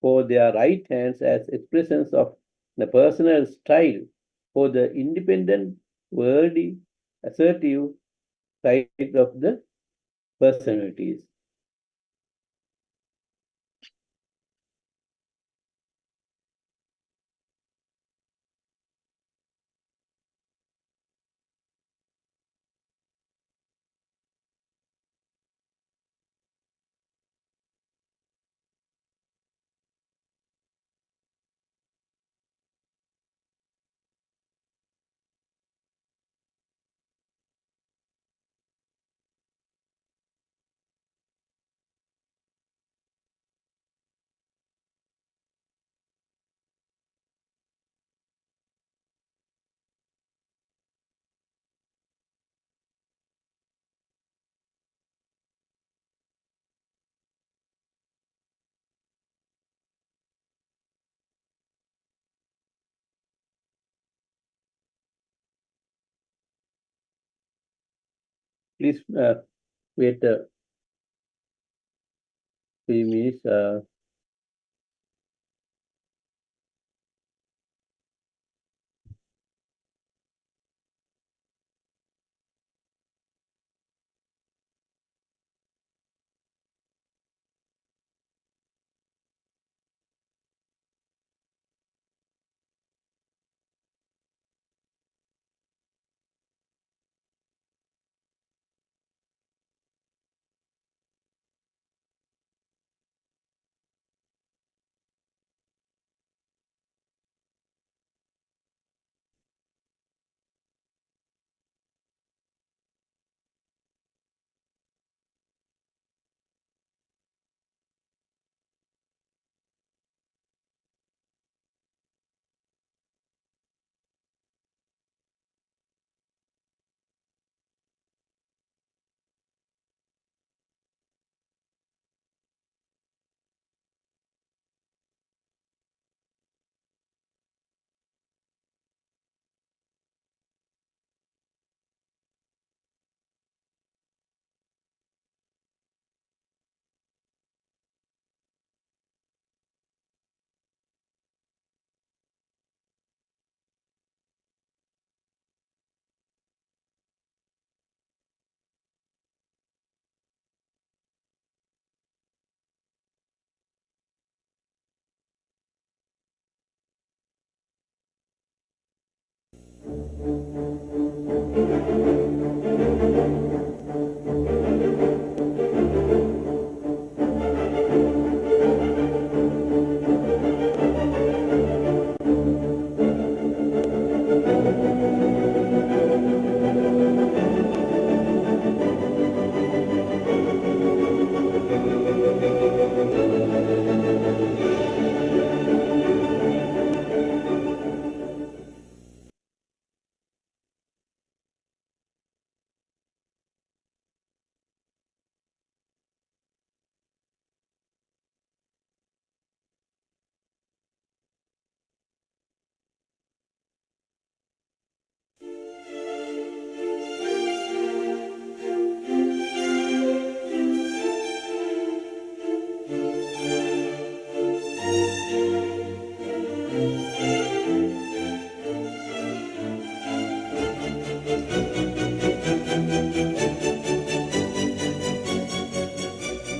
for their right hands as expressions of the personal style for the independent, worldly, assertive side of the personalities. Please wait a few minutes.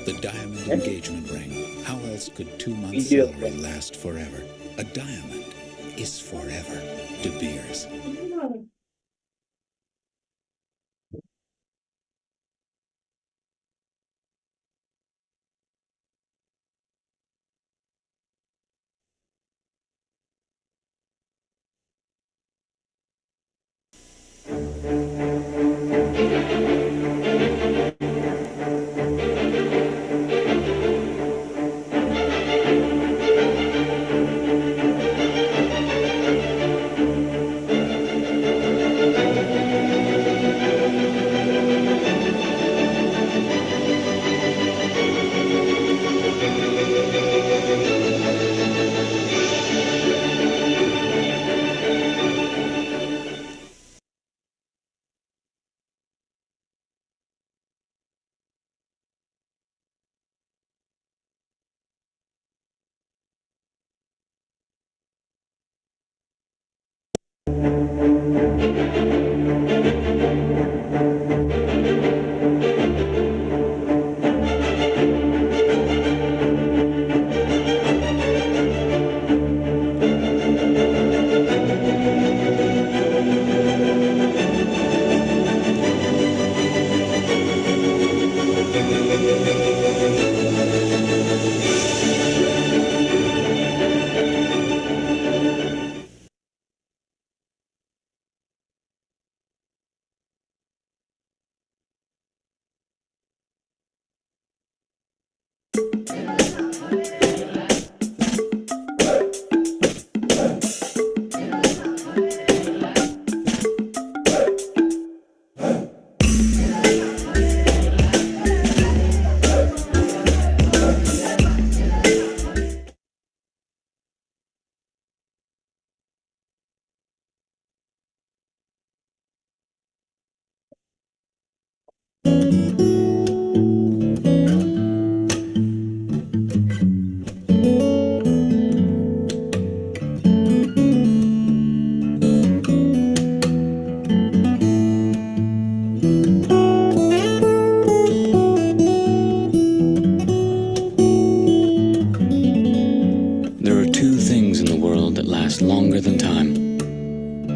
The diamond engagement ring. How else could 2 months' Video. salary last forever? A diamond is forever. De Beers.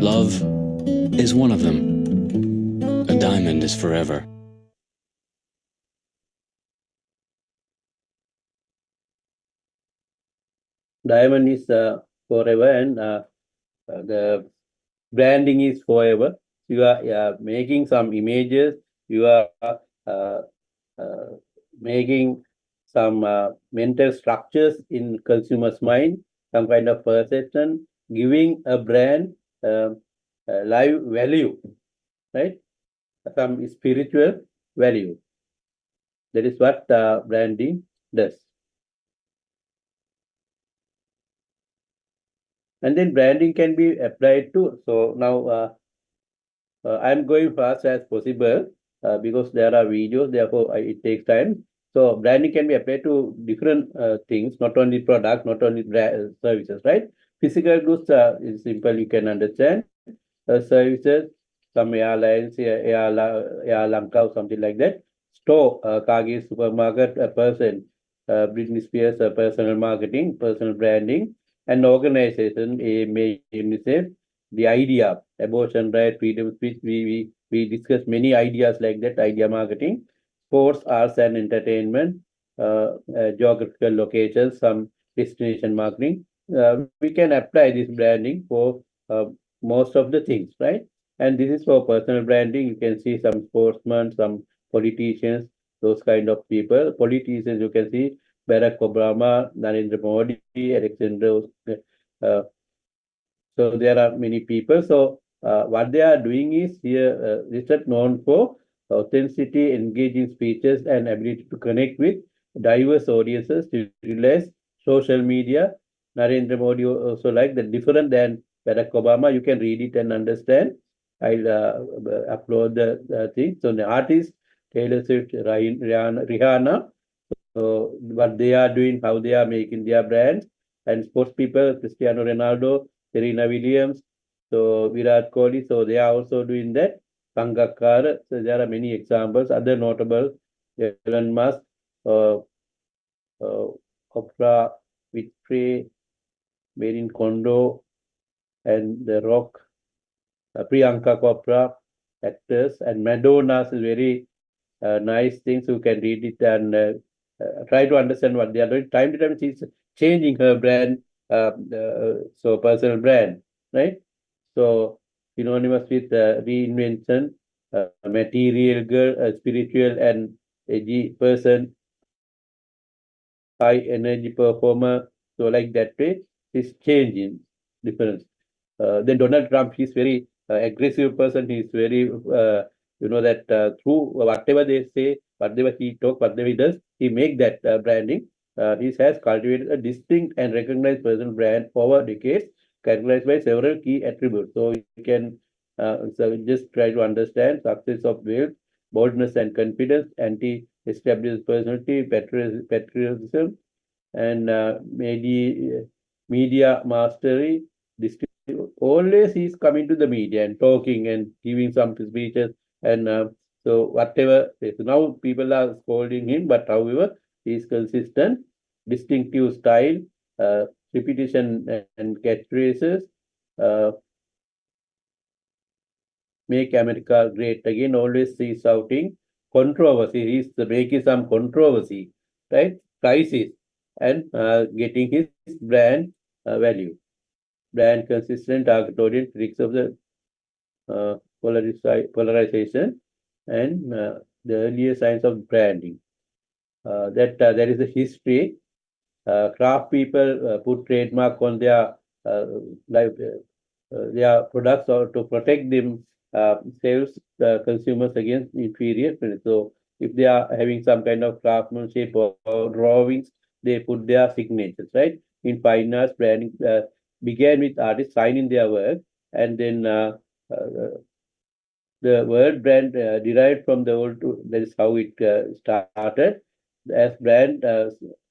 Love is one of them. A diamond is forever. Diamond is forever, and the branding is forever. You are making some images, you are uh, uh, making some mental structures in consumers' mind, some kind of perception, giving a brand live value, right? Some spiritual value. That is what branding does. And then branding can be applied to, so now I'm going fast as possible because there are videos, therefore it takes time. So branding can be applied to different things, not only products, not only services, right? Physical goods is simple, you can understand. Services, some airlines, Air Lanka or something like that. Store, Kage supermarket, a person, Britney Spears, personal marketing, personal branding, and organization, UNICEF, the idea, abortion right, freedom of speech, we discussed many ideas like that, idea marketing, sports, arts and entertainment, geographical locations, some destination marketing. We can apply this branding for most of the things, right? And this is for personal branding. You can see some sportsmen, some politicians, those kind of people. Politicians, you can see Barack Obama, Narendra Modi, Alexander. Uh, so there are many people. So what they are doing is here, this is known for authenticity, engaging speeches, and ability to connect with diverse audiences to utilize social media. Narendra Modi also like the different than Barack Obama. You can read it and understand. I'll upload the thing. So the artist, Taylor Swift, Rihanna, so what they are doing, how they are making their brands, and sports people, Cristiano Ronaldo, Serena Williams, so Virat Kohli, so they are also doing that. Sangakkara, so there are many examples. Other notable, Elon Musk, uh, Oprah Winfrey, Marin Kondo, and The Rock, Priyanka Chopra, actors, and Madonna's is very nice things. You can read it and try to understand what they are doing. Time to time, she's changing her brand, so personal brand, right? So synonymous with reinvention, material girl, spiritual and edgy person, high energy performer. So like that way, it's changing difference. Then Donald Trump, he's very aggressive person. He's very, that through whatever they say, whatever he talk, whatever he does, he make that branding. He has cultivated a distinct and recognized personal brand over decades, characterized by several key attributes. So you can just try to understand success of wealth, boldness and confidence, anti-established personality, patriotism, and media mastery. Always he's coming to the media and talking and giving some speeches, and so whatever. So now people are scolding him, but however he's consistent, distinctive style, repetition and catchphrases, uh, make America great again. Always he's shouting controversy. He's making some controversy, right? Crisis, and getting his brand value. Brand consistent target audience, tricks of the polarization, and the earlier signs of branding. That there is a history. Craft people put trademark on their life, their products, or to protect them sales consumers against inferior. So if they are having some kind of craftsmanship or drawings, they put their signatures, right? In fine arts, branding began with artists signing their work, and then the word brand derived from the old, that is how it started as brand,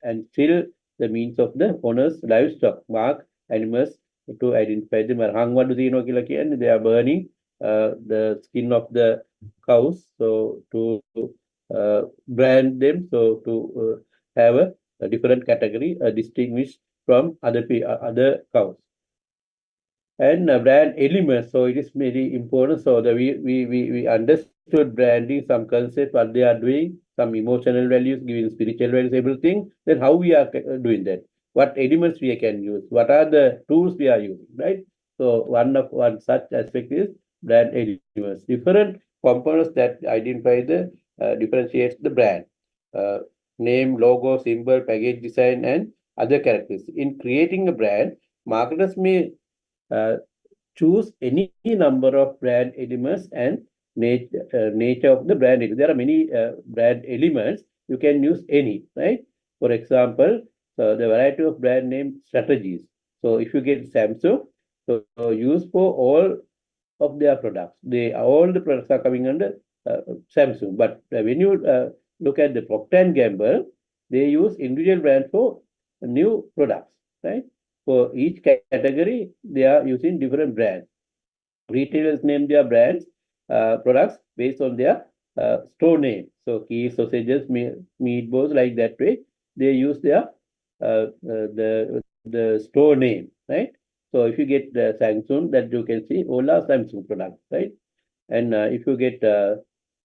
and still the means of the owner's livestock, mark animals to identify them. Hangwadu Dino Kilakian, they are burning the skin of the cows, so to brand them, so to have a different category, distinguished from other cows. and brand elements. So it is very important. So that we understood branding, some concept, what they are doing, some emotional values, giving spiritual values, everything. Then how we are doing that? What elements we can use? What are the tools we are using? Right. So one such aspect is brand elements. Different components that identify the differentiates the brand. Uh, Name, logo, symbol, package design, and other characteristics. In creating a brand, marketers may uh, choose any number of brand elements and nature of the brand. There are many brand elements. You can use any, right? For example, the variety of brand name strategies. So if you get Samsung, so use for all of their products. All the products are coming under Samsung. But when you look at the Procter and Gamble, they use individual brand for new products, right? For each category, they are using different brands. Retailers name their brands, products based on their store name. So keys, sausages, meatballs, like that way, they use their the store name, right? So if you get Samsung, that you can see all are Samsung products, right? And if you get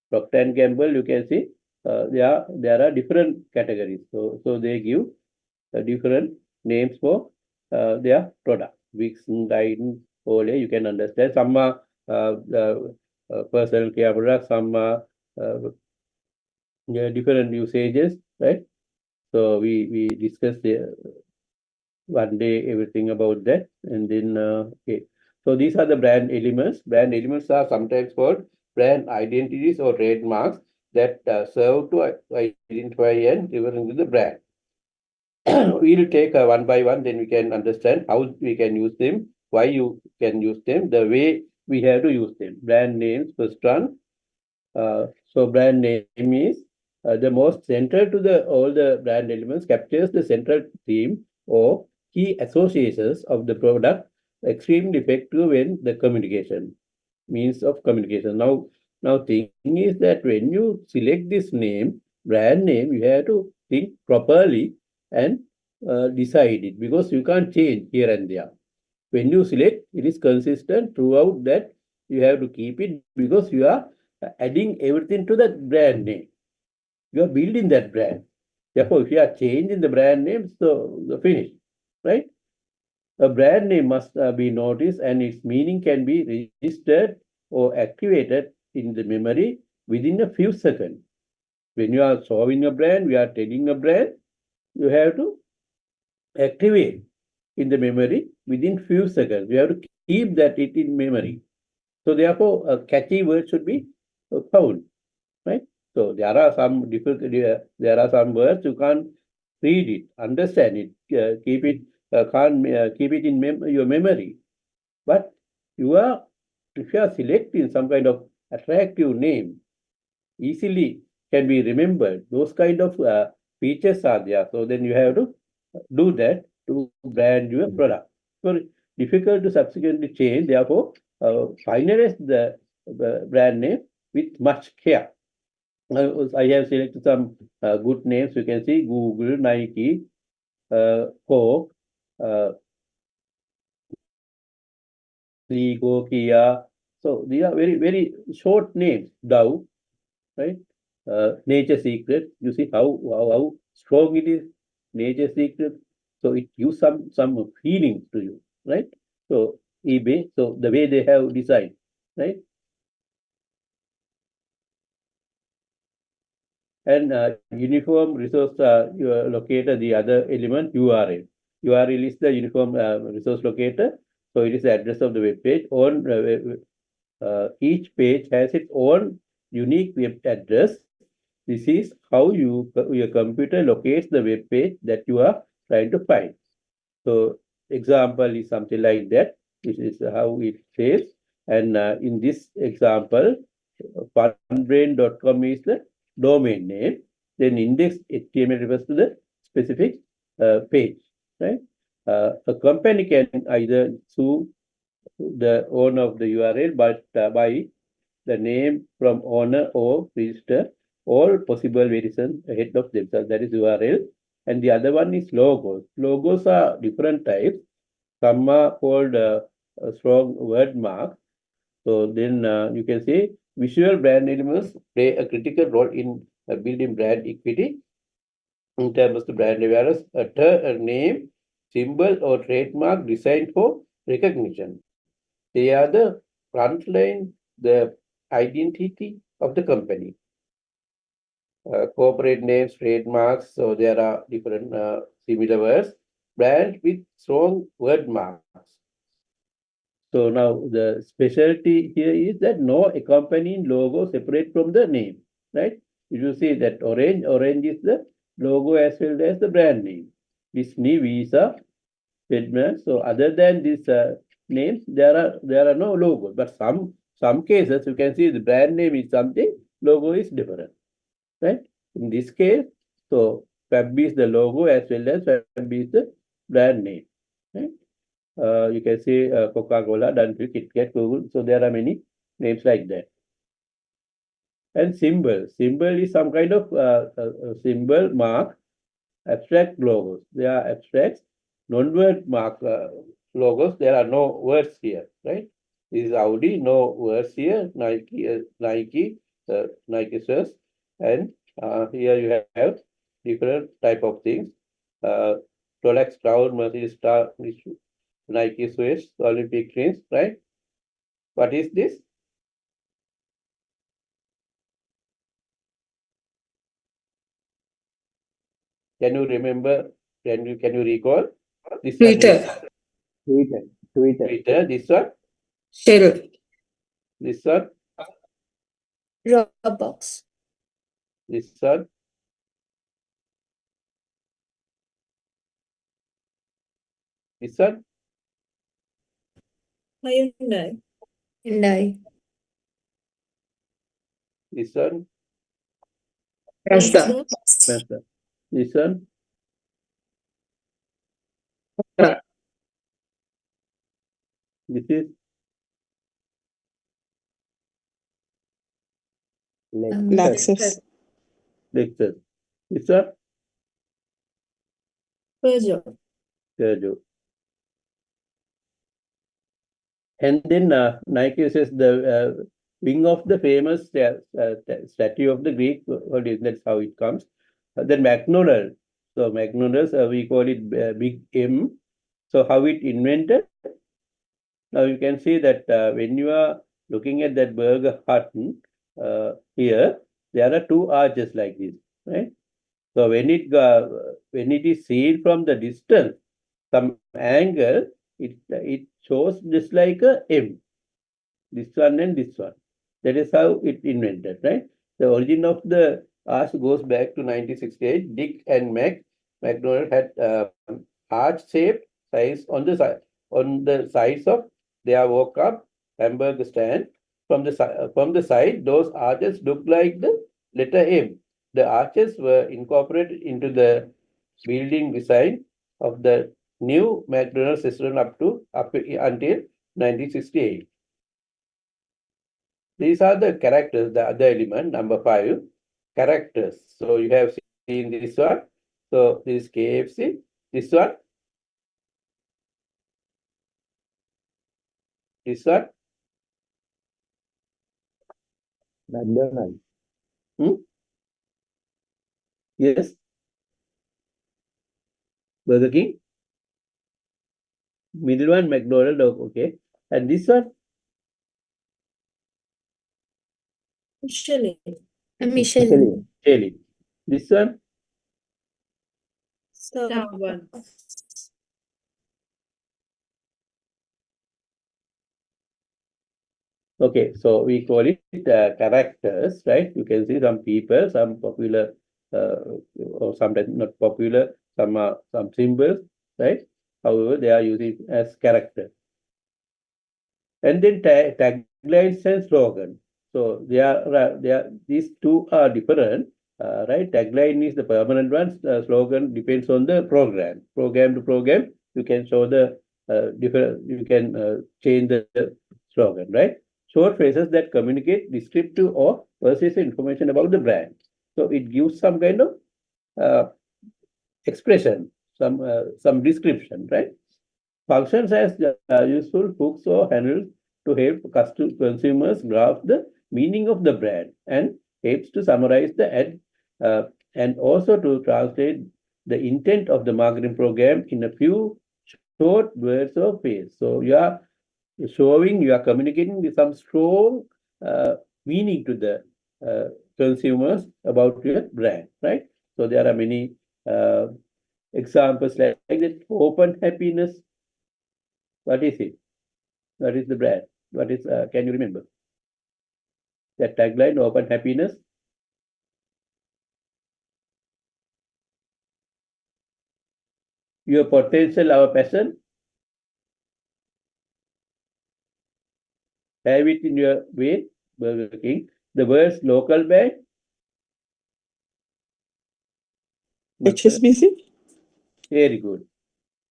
Procter and Gamble, you can see there are different categories. So they give different names for their products. Wix, Guidance, Ole, you can understand. Some are personal care products, some are different usages, right? So we discussed one day everything about that, and then okay. So these are the brand elements. Brand elements are sometimes called brand identities or trademarks that serve to identify and represent the brand. We'll take one by one, then we can understand how we can use them, why you can use them, the way we have to use them. Brand names, first one. So brand name is the most central to the all the brand elements, captures the central theme or key associations of the product, extremely effective when the communication, means of communication. Now thing is that when you select this name, brand name, you have to think properly and decide it, because you can't change here and there. When you select, it is consistent throughout that. You have to keep it, because you are adding everything to that brand name. You are building that brand. Therefore, if you are changing the brand name, so the finish, right? A brand name must be noticed, and its meaning can be registered or activated in the memory within a few seconds. When you are solving a brand, we are telling a brand, you have to activate in the memory within few seconds. You have to keep that it in memory. So therefore, a catchy word should be found, right? So there are some there are some words you can't read it, understand it, keep it, can't keep it in your memory. But if you are selecting some kind of attractive name, easily can be remembered. Those kind of features are there. So then you have to do that to brand your product. So difficult to subsequently change. Therefore, finalize the brand name with much care. I have selected some good names. You can see Google, Nike, Coke, Rico, Kia. So these are very short names. Dow, right? Nature Secret. You see how strong it is. Nature Secret. So it gives some feeling to you, right? So eBay. So the way they have designed, right? And uniform resource locator, the other element, URL. URL is the uniform resource locator. So it is the address of the web page. Each page has its own unique web address. This is how your computer locates the web page that you are trying to find. So example is something like that. This is how it says. And in this example, funbrain.com is the domain name. Then index.html refers to the specific page, right? A company can either sue the owner of the URL, but by the name from owner or register all possible variations ahead of themselves. That is URL. And the other one is logos. Logos are different types. Some are called strong word mark. So then you can say visual brand elements play a critical role in building brand equity in terms of the brand awareness. A name, symbol, or trademark designed for recognition. They are the front line, the identity of the company. Corporate names, trademarks, so there are different similar words. Brand with strong word marks. So now the specialty here is that no accompanying logo separate from the name, right? You see that orange is the logo as well as the brand name. Disney, Visa, Fedman. So other than these names, there are no logos. But some cases you can see the brand name is something, logo is different, right? In this case, so Fab is the logo as well as Fab is the brand name, right? You can see Coca-Cola, Dunhill, KitKat, Google. So there are many names like that. And symbol. Symbol is some kind of symbol, mark, abstract logos. They are abstracts, non-word mark logos. There are no words here, right? This is Audi, no words here. Nike says, and here you have different type of things. Rolex, Crown, Mercedes, Star, Nike Swiss, Olympic trains, right? What is this? Can you remember? Can you recall? This Twitter. Twitter. This one. Shell. This one. Dropbox. This one. This one. Hyundai. Hyundai. This one. Mazda. Mazda. This one. This is Lexus. Lexus. This one. Peugeot. Peugeot. And then Nike says the wing of the famous statue of the Greek. That's how it comes. Then McDonald's. So McDonald's, we call it Big M. So how it invented? Now you can see that when you are looking at that burger hut here, there are two arches like this, right? So when it is seen from the distance, some angle, it shows just like a M. This one and this one. That is how it invented, right? The origin of the arch goes back to 1968. Dick and McDonald had arch-shaped size on the sides of their walk-up hamburger stand. From the side, those arches look like the letter M. The arches were incorporated into the building design of the new McDonald's restaurant up until 1968. These are the characters, the other element, number 5, characters. So you have seen this one. So this is KFC. This one. This one. McDonald's. Yes. Burger King. Middle one, McDonald's. Okay. And this one. Michelin. Michelin. This one. Starbucks. Okay, so we call it characters, right? You can see some people, some popular, or sometimes not popular, some symbols, right? However, they are using as characters. And then taglines and slogan. So these two are different, right? Tagline is the permanent one. Slogan depends on the program. Program to program, you can show the different. You can change the slogan, right? Short phrases that communicate descriptive or persuasive information about the brand. So it gives some kind of expression, some description, right? functions as useful hooks or handles to help consumers grasp the meaning of the brand and helps to summarize the ad and also to translate the intent of the marketing program in a few short words or phrases. So you are communicating with some strong meaning to the consumers about your brand, right? So there are many examples like that. Open happiness. What is it? What is the brand? What is? Can you remember that tagline? Open happiness. Your potential, our passion. Have it in your way. Burger King. The world's local brand. HSBC. Very good.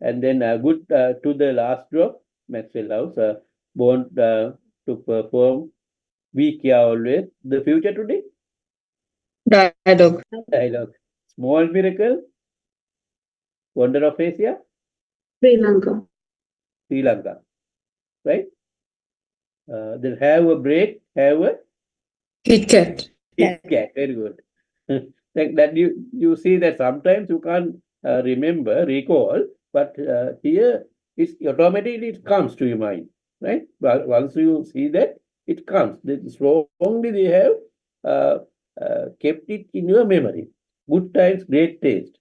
And then good to the last drop. Maxwell House. Born to perform. We care always. The future today. Dialogue. Dialogue. Small miracle. Wonder of Asia. Sri Lanka. Sri Lanka. Right? Then have a break. Have a Kit Kat. Kit Kat. Very good. Like that you see that sometimes you can't recall, but here it's automatically it comes to your mind, right? But once you see that, it comes. Strongly they have kept it in your memory. Good times, great taste.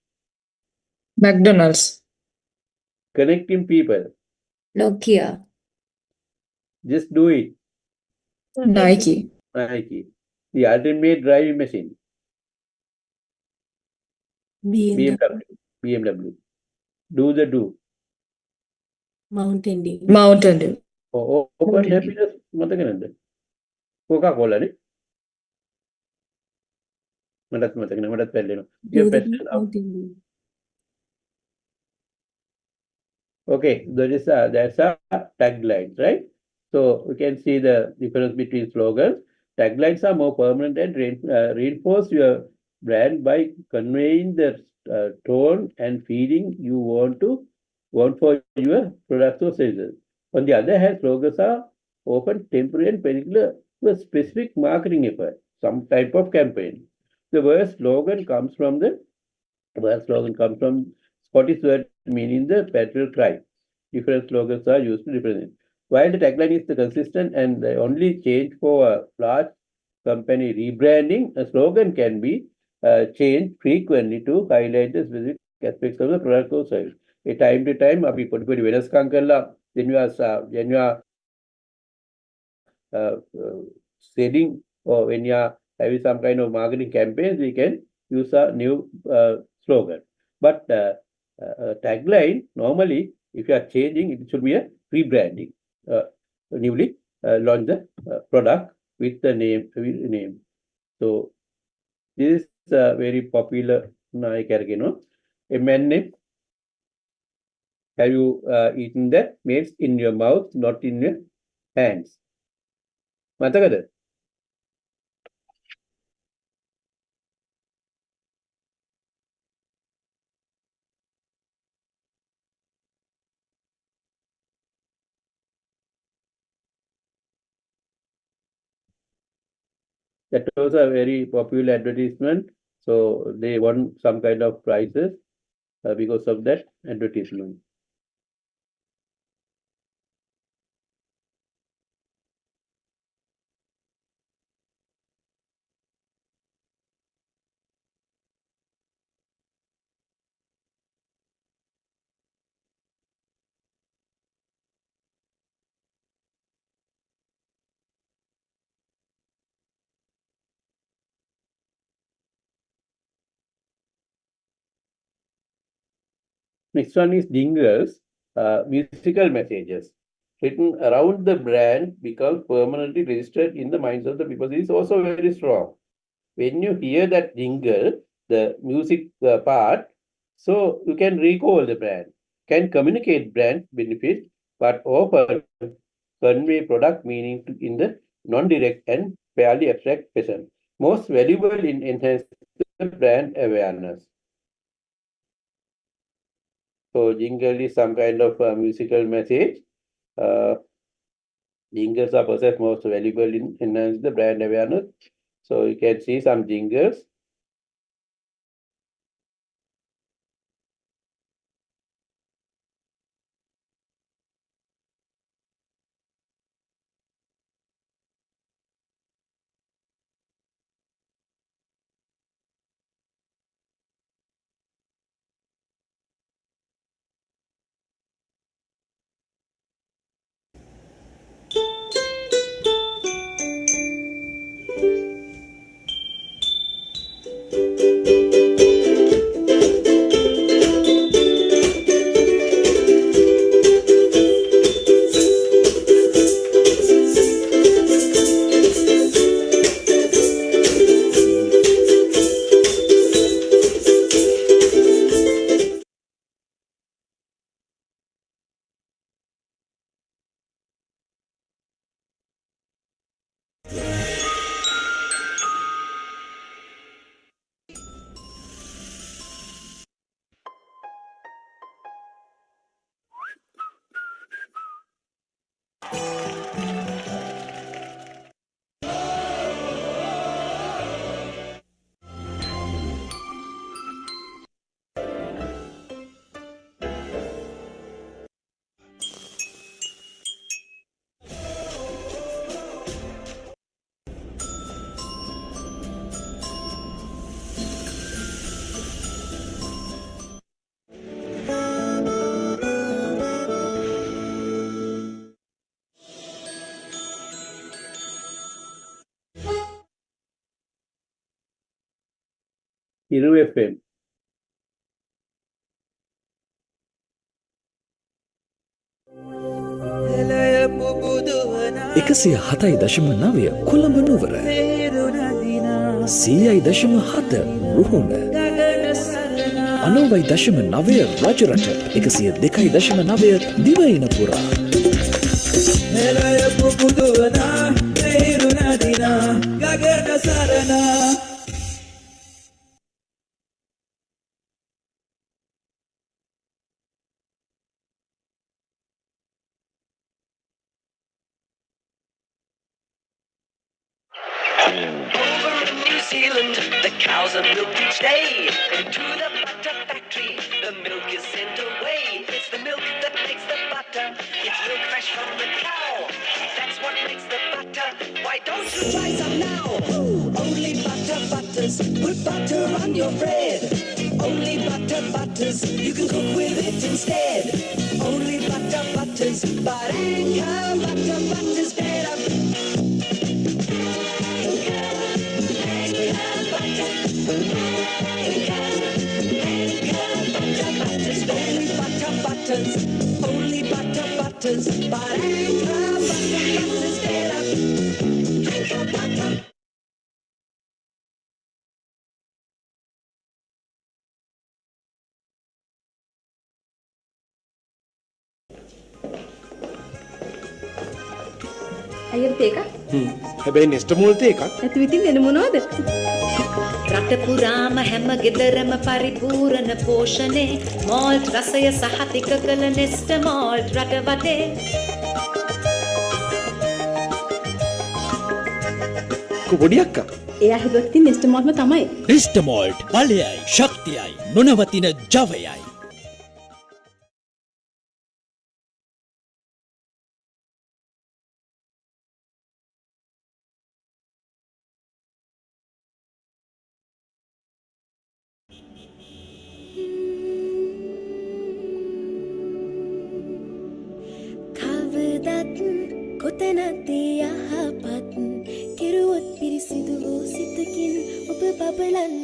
McDonald's. Connecting people. Nokia. Just do it. Nike. Nike. The ultimate driving machine. BMW. BMW. Do the do. Mountain Dew. Mountain Dew. Open happiness. මතක නැද්ද? Coca-Cola නේ. මටත් මතක නෑ මටත් පැල්ලෙනවා. Your passion of Okay, that's a tagline, right? So we can see the difference between slogans. Taglines are more permanent and reinforce your brand by conveying the tone and feeling you want for your products or services. On the other hand, slogans are often temporary and particular to a specific marketing effort, some type of campaign. The word slogan comes from Scottish word meaning the battle cry. Different slogans are used to represent. While the tagline is the consistent and the only change for a large company rebranding, a slogan can be changed frequently to highlight the specific aspects of the product or service. A time to time, අපි පොඩි පොඩි වෙනස්කම් කරලා when you are selling or when you are having some kind of marketing campaigns, we can use a new slogan. But tagline, normally, if you are changing, it should be a rebranding. Newly launch the product with the name. So this is very popular. M&M. Have you eaten that? Means in your mouth, not in your hands. මතකද? That was a very popular advertisement. So they won some kind of prizes because of that advertisement. Next one is jingles, musical messages written around the brand become permanently registered in the minds of the people. This is also very strong. When you hear that jingle, the music part, so you can recall the brand, can communicate brand benefits, but often convey product meaning in the non-direct and fairly abstract fashion. Most valuable in enhancing the brand awareness. So jingle is some kind of musical message. Jingles are perhaps most valuable in enhance the brand awareness. So you can see some jingles. Hiru FM. එකසිය හතයි දශම නවය කොළඹ නුවර සීයයි දශම හත රුහුණ අනෝවයි දශම නවය රජරට එකසිය දෙකයි දශම නවය දිවයින පුරා ගගන සරණා The cows are milked each day. To the butter factory, the milk is sent away. It's the milk that makes the butter. It's milk fresh from the cow. That's what makes the butter. Why don't you try some now? Only butter butters. Put butter on your bread. Only butter butters. You can cook with it instead. Only butter butters. But Anchor butter butters better. Only butter butters, but Anchor butter butters better. Anchor butter. අයියෝ තේක? හැබැයි නෙස්ට මූල් තේකක්. ඇතු විතින් වෙන මොනවද? රට පුරාම හැම ගෙදරම පරිපූර්ණ පෝෂණේ malt රසය සහතික කළ නෙස්ට මෝල්ට් රට වටේ පොඩි අක්කා එයා හිතුවත් ඉතින් නෙස්ට මෝල්ට්ම තමයි. නෙස්ට මෝල්ට් බලයයි ශක්තියයි නොනවතින ජවයයි. කොතනදී යහපත් කෙරුවොත් පිරිසිදු වූ සිතකින් ඔබ බබලන්නේ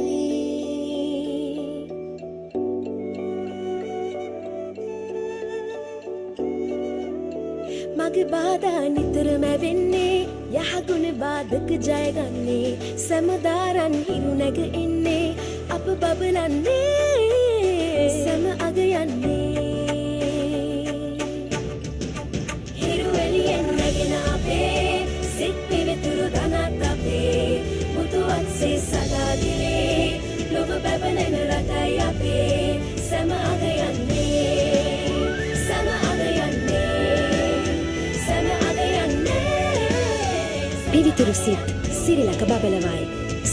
මගේ බාධා නිතරම වෙන්නේ යහගුණ බාධක ජයගන්නේ සමදාරන් හිරු නැග එන්නේ අප බබලන්නේ සම අග යන්නේ से सदा दिले लोग बबलन रटाई आपे समा गया ने අඟුරු සිත් සිරිලක බබලවයි.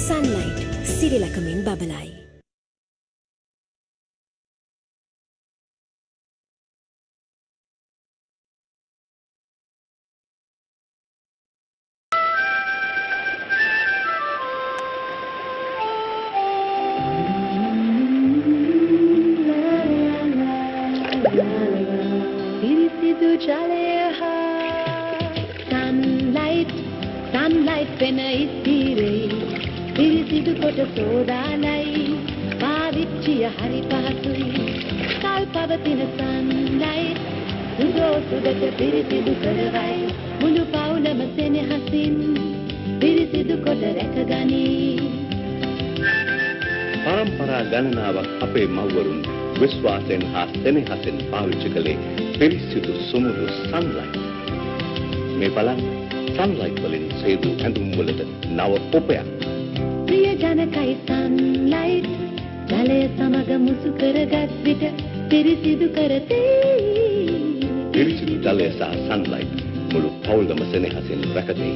Sunlight සිරිලකමින් බබලයි. පිරිසිදු ජලය හා sunlight sunlight වෙන ඉතිරෙයි පිරිසිදු කොට සෝදාලයි පාවිච්චිය හරි පහසුයි කල් පවතින sunlight සුදෝසුදට පිරිසිදු කරවයි මුළු පවුලම සෙනෙහසින් පිරිසිදු කොට රැකගනී පරම්පරා ගණනාවක් අපේ මව්වරුන් විශ්වාසයෙන් හා සෙනෙහසෙන් පාවිච්චි කළේ පිරිසිදු සුමුදු sunlight. මේ බලන්න sunlight වලින් සේදු ඇඳුම් වලට නව උපයක්. ප්‍රිය ජනකයි sunlight ජලය සමග මුසු කරගත් විට පිරිසිදු කරතේ. පිරිසිදු ජලය සහ sunlight මුළු පවුලම සෙනෙහසින් රැකතේ.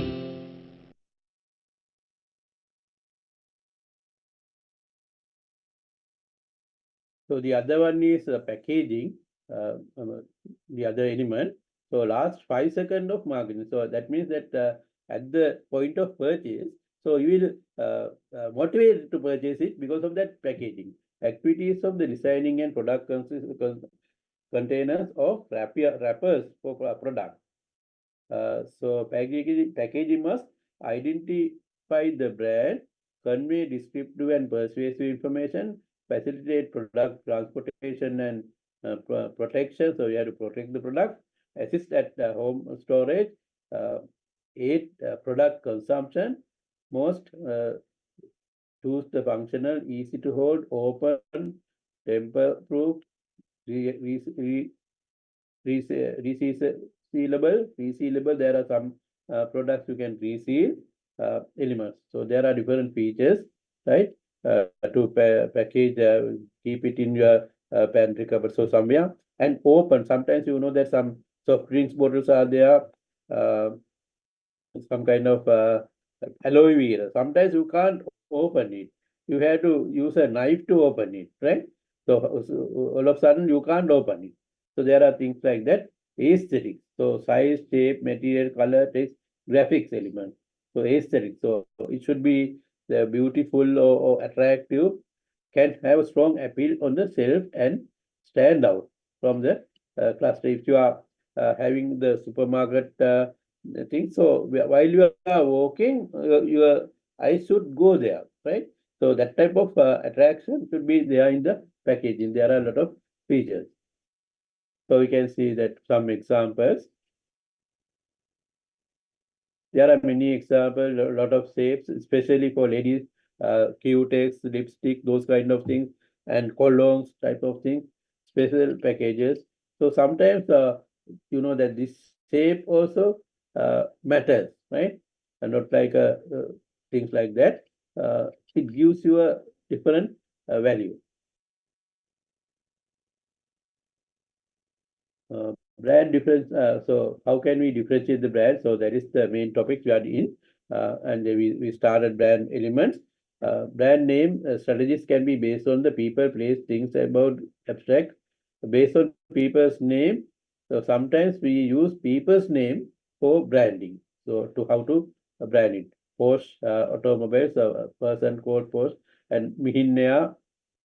So the other one is packaging, the other element. So last 5 seconds of marketing. So that means that at the point of purchase, so you will motivate to purchase it because of that packaging. Activities of the designing and product containers of wrappers for product. So packaging must identify the brand, convey descriptive and persuasive information, facilitate product transportation and protection. So you have to protect the product, assist at home storage, aid product consumption. Most choose the functional, easy to hold, open, tamper-proof, resealable. There are some products you can reseal elements. So there are different features, right? To package, keep it in your pantry cupboard, so somewhere, and open. Sometimes you know that some soft drinks bottles are there, some kind of aloe vera. Sometimes you can't open it. You have to use a knife to open it, right? So all of a sudden you can't open it. So there are things like that. Aesthetics. So size, shape, material, color, text, graphics element. So aesthetic. So it should be beautiful or attractive, can have a strong appeal on the shelf and stand out from the cluster. If you are having the supermarket thing, so while you are walking, your eyes should go there, right? So that type of attraction should be there in the packaging. There are a lot of features. So we can see that some examples. There are many examples, a lot of shapes, especially for ladies, cutex, lipstick, those kind of things, and colognes type of things, special packages. So sometimes, you know that this shape also matters, right? And not like things like that. It gives you a different value. Brand difference. So how can we differentiate the brand? So that is the main topic we are in, and we started brand elements. Brand name strategies can be based on the people, place, things about abstract. Based on people's name, so sometimes we use people's name for branding. So to how to brand it. Porsche automobiles, person called Porsche, and Mihinnea,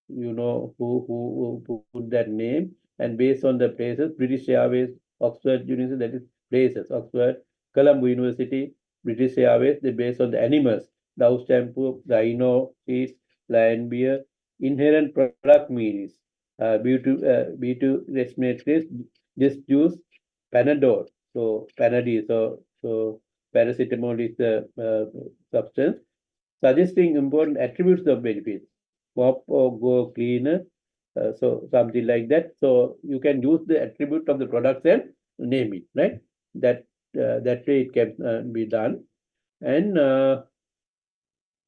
you know who put that name. And based on the places, British Airways, Oxford University, that is places, Oxford, Colombo University, British Airways, they based on the animals, Dow shampoo, rhino, cheese, lion beer, inherent product meanings, B2 respiratory, just juice, Panadol, so Panadol, so paracetamol is the substance, suggesting important attributes of benefits, mop or go cleaner, so something like that. So you can use the attribute of the products and name it, right? That way it can be done. And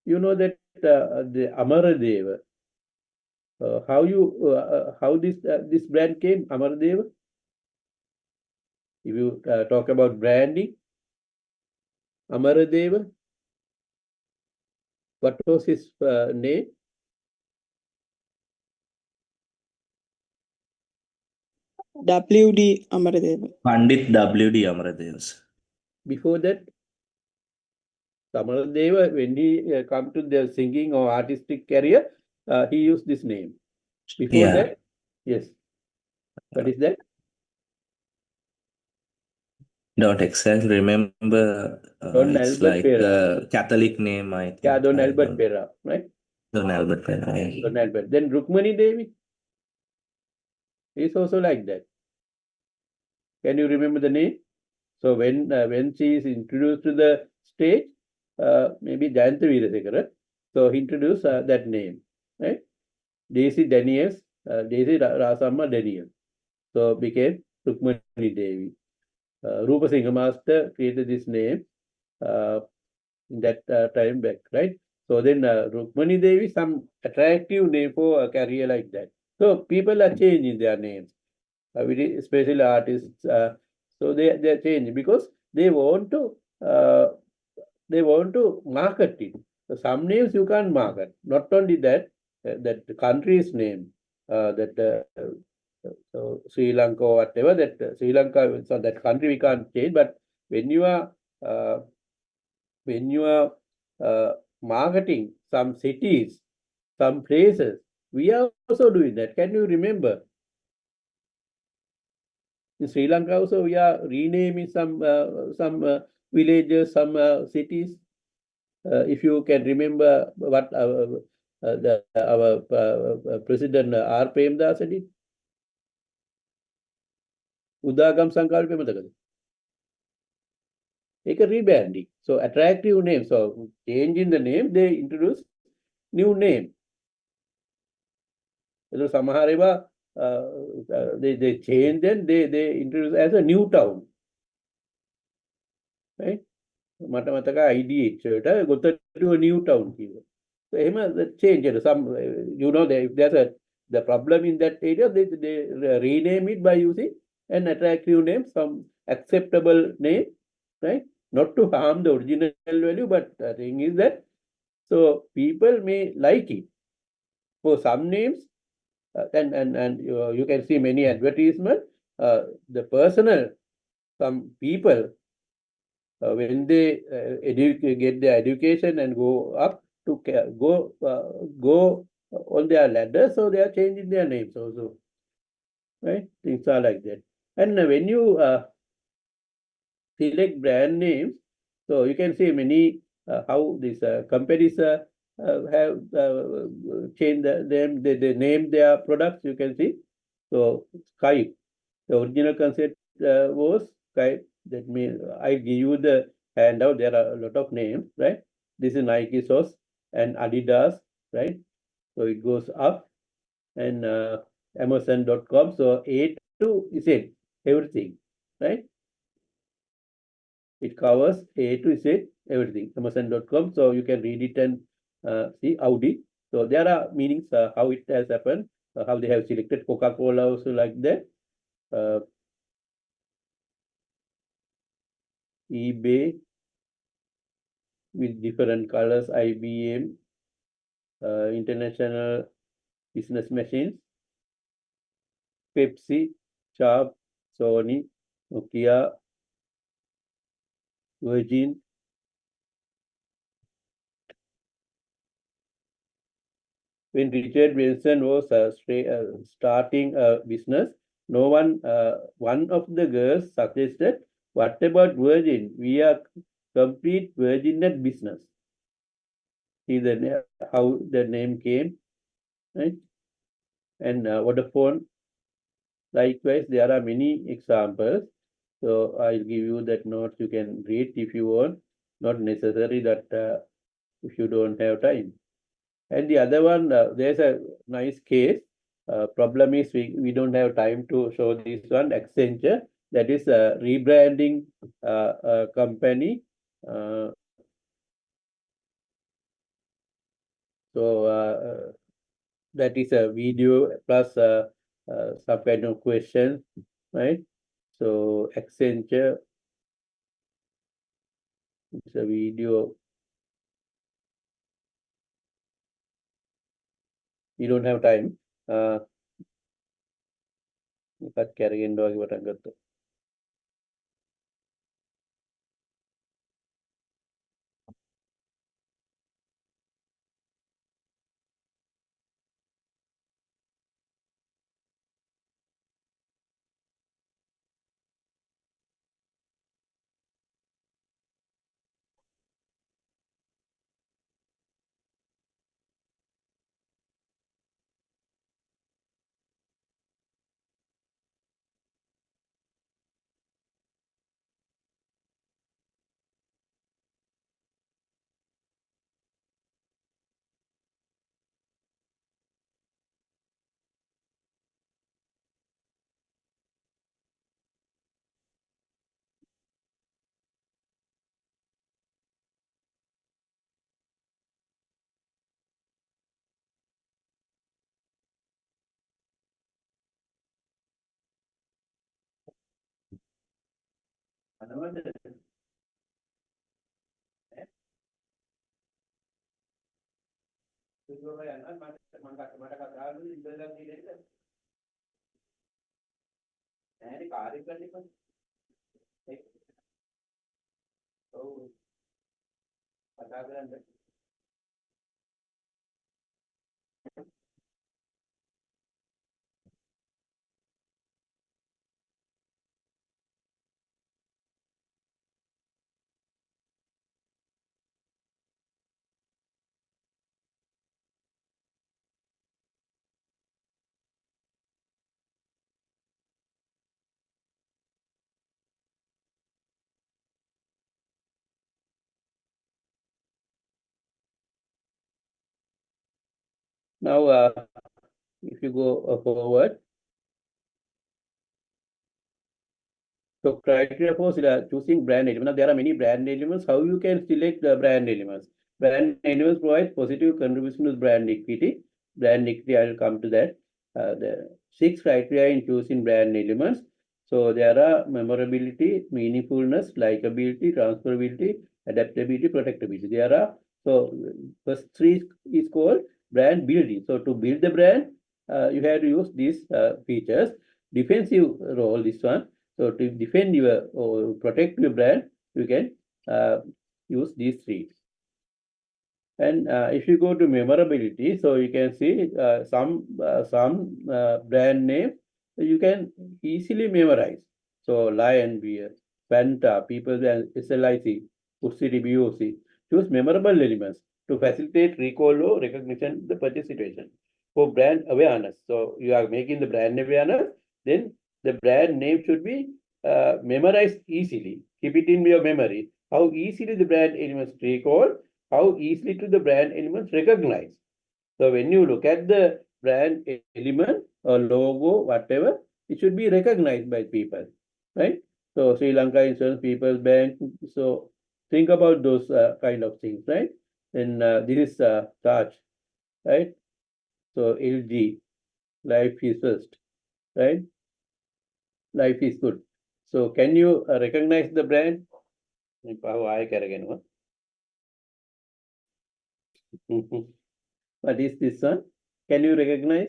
you know that the Amaradeva, how this brand came, Amaradeva? If you talk about branding, Amaradeva, What was his name? W.D. Amardev. Pandit W.D. Amardev. Before that, Kamal-Deva, when he come to the singing or artistic career, he used this name. Before Yeah. that, yes. What is that? Don't exactly remember. Don It's Albert like Pera. a Catholic name, I think. Yeah, Don I Albert don't. Pera, right? Don Albert Pera. Don Albert. Then Rukmani Devi is also like that. Can you remember the name? So when she is introduced to the stage, maybe Jayanta Veerasekara, so he introduced that name, right? Daisy Daniels, Daisy Rasamma Daniels. So became Rukmani Devi. Rupa Singha Master created this name in that time back, right? So then Rukmani Devi, some attractive name for a career like that. So people are changing their names, especially artists. So they are changing because they want to market it. So some names you can't market. Not only that, that the country's name, so Sri Lanka or whatever, that Sri Lanka, so that country we can't change. But when you are uh, marketing some cities, some places, we are also doing that. Can you remember? In Sri Lanka also, we are renaming some villages, some cities. If you can remember what our President R. Premdas did. Udagam Sankalpe Madagada. Take a rebranding. So attractive name. So changing the name, they introduce new name. So Samahariva, they change, then they introduce as a new town. Right? Matamata ID got to a new town. So the change. Some if there's the problem in that area, they rename it by using an attractive name, some acceptable name, right? Not to harm the original value, but the thing is that so people may like it. For some names, and you can see many advertisements. The personal, some people when they get their education and go up to go on their ladder, so they are changing their names also, right? Things are like that. And when you select brand names, so you can see many how these companies have changed them. They name their products. You can see. So Skype, the original concept was Skype. That means I give you the handout. There are a lot of names, right? This is Nike sauce and Adidas, right? So it goes up, and Amazon.com. So A to Z, everything, right? It covers A to Z, everything. Amazon.com. So you can read it and see Audi. So there are meanings how it has happened, how they have selected Coca-Cola also like that. eBay with different colors, IBM, International Business Machines, Pepsi, Sharp, Sony, Nokia, Virgin. When Richard Wilson was starting a business, one of the girls suggested, "What about Virgin? We are complete Virgin net business." See how the name came, right? And Vodafone. Likewise, there are many examples. So I'll give you that notes. You can read if you want. Not necessary that if you don't have time. And the other one, there's a nice case. Problem is we don't have time to show this one. Accenture, that is rebranding a company. So that is a video plus some kind of question, right? So Accenture, it's a video. we don't have time. එකත් කැරගෙන්න වගේ පටන් ගත්තා. Now, if you go forward, so criteria for choosing brand elements. Now, there are many brand elements. How you can select the brand elements? Brand elements provide positive contribution to brand equity. Brand equity, I will come to that. The 6 criteria in choosing brand elements. So there are memorability, meaningfulness, likability, transferability, adaptability, protectability. There are, so first 3 is called brand building. So to build the brand, you have to use these features. Defensive role, this one. So to defend your or protect your brand, you can use these 3. And if you go to memorability, so you can see some brand name you can easily memorize. So Lion Beer, Fanta, People's and SLIC, City BOC. Choose memorable elements to facilitate recall or recognition the purchase situation. For brand awareness, so you are making the brand awareness, then the brand name should be memorized easily. Keep it in your memory. How easily the brand elements recall, how easily to the brand elements recognize. So when you look at the brand element or logo, whatever, it should be recognized by people, right? So Sri Lanka Insurance, People's Bank. So think about those kind of things, right? And this is Taj, right? So LG, life is first, right? Life is good. So can you recognize the brand? What is this one? Can you recognize?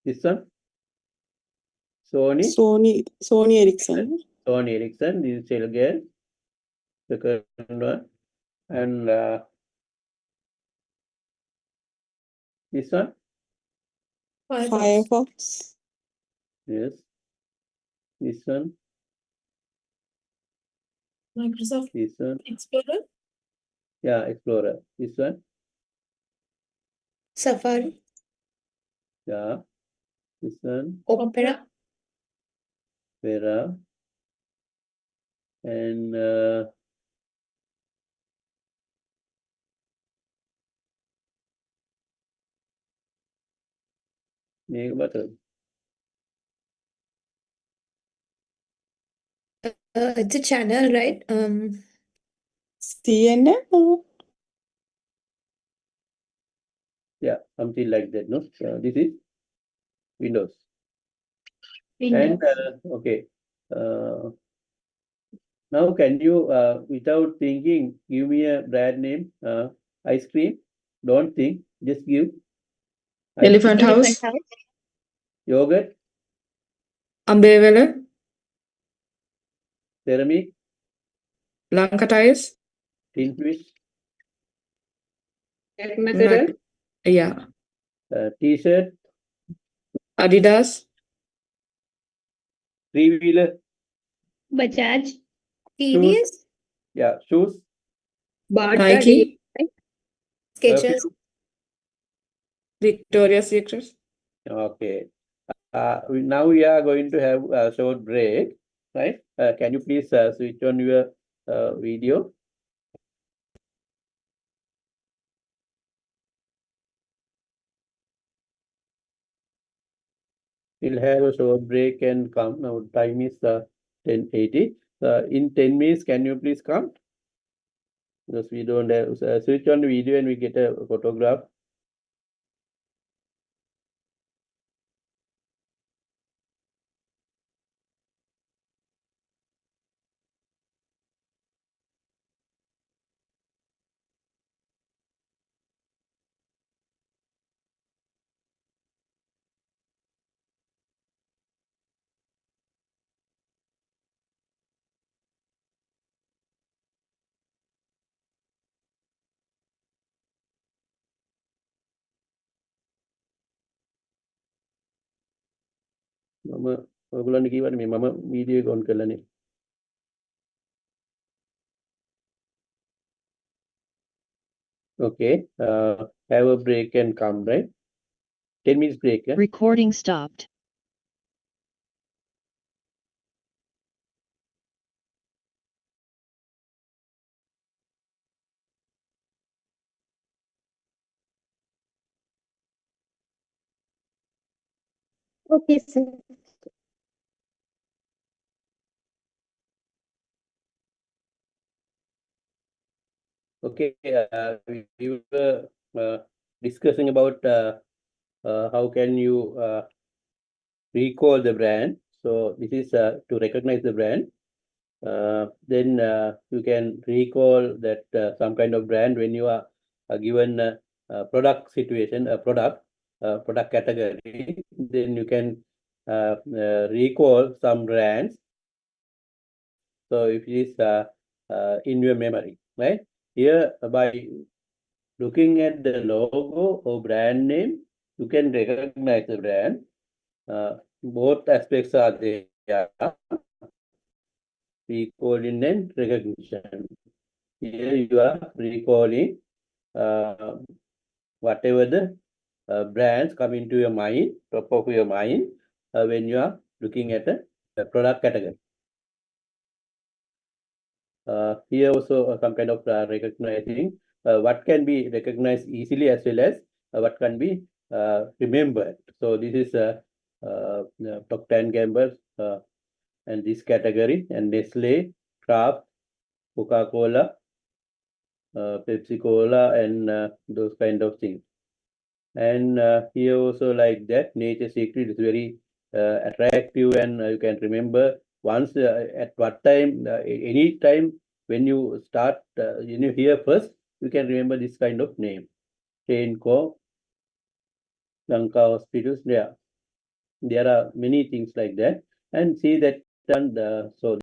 This one? Sony Ericsson. Sony Ericsson, this is again the current one. And this one? Firefox. Yes. This one? Microsoft This one? Explorer. Yeah, Explorer. This one? Safari. Yeah. This one? Opera. Vera. and මේක බතල. It's a channel, right? CNN? Yeah, something like that. No, this is Windows. Windows. And okay. Now, can you, without thinking, give me a brand name? Ice cream. Don't think. Just give. Elephant House. Yogurt. Ambevela. Ceramic. Lanka Tires. Tin fish. Not, yeah. T-shirt. Adidas. Three-wheeler. Bajaj. Shoes. Yeah, shoes. Nike. Sketches. Perfume. Victoria's Secret. Okay. Now we are going to have a short break, right? Can you please switch on your video? We'll have a short break and come. Now time is 10:80. In 10 minutes, can you please come? Because we don't have switch on the video and we get a photograph. මම ඔයගොල්ලන්ට කියවනේ මේ මම video එක on කළානේ. Okay, have a break and come, right? 10 minutes break. Yeah? Recording stopped. Okay, sir. Okay, we were discussing about how can you recall the brand. So this is to recognize the brand. Then you can recall that some kind of brand when you are given a product situation, a product category. Then you can recall some brands. So if it is in your memory, right? Here by looking at the logo or brand name, you can recognize the brand. Both aspects are there. Recalling and recognition. Here you are recalling whatever the brands come into your mind, top of your mind, when you are looking at a product category. Here also some kind of recognizing what can be recognized easily as well as what can be remembered. So this is Procter & Gamble and this category, and Nestle, Kraft, Coca-Cola, Pepsi Cola, and those kind of things. And here also like that, Nature Secret is very attractive, and you can remember once at what time, any time when you start, when you hear first, you can remember this kind of name. Chainco, Lanka Hospitals, there are many things like that, and see that. And so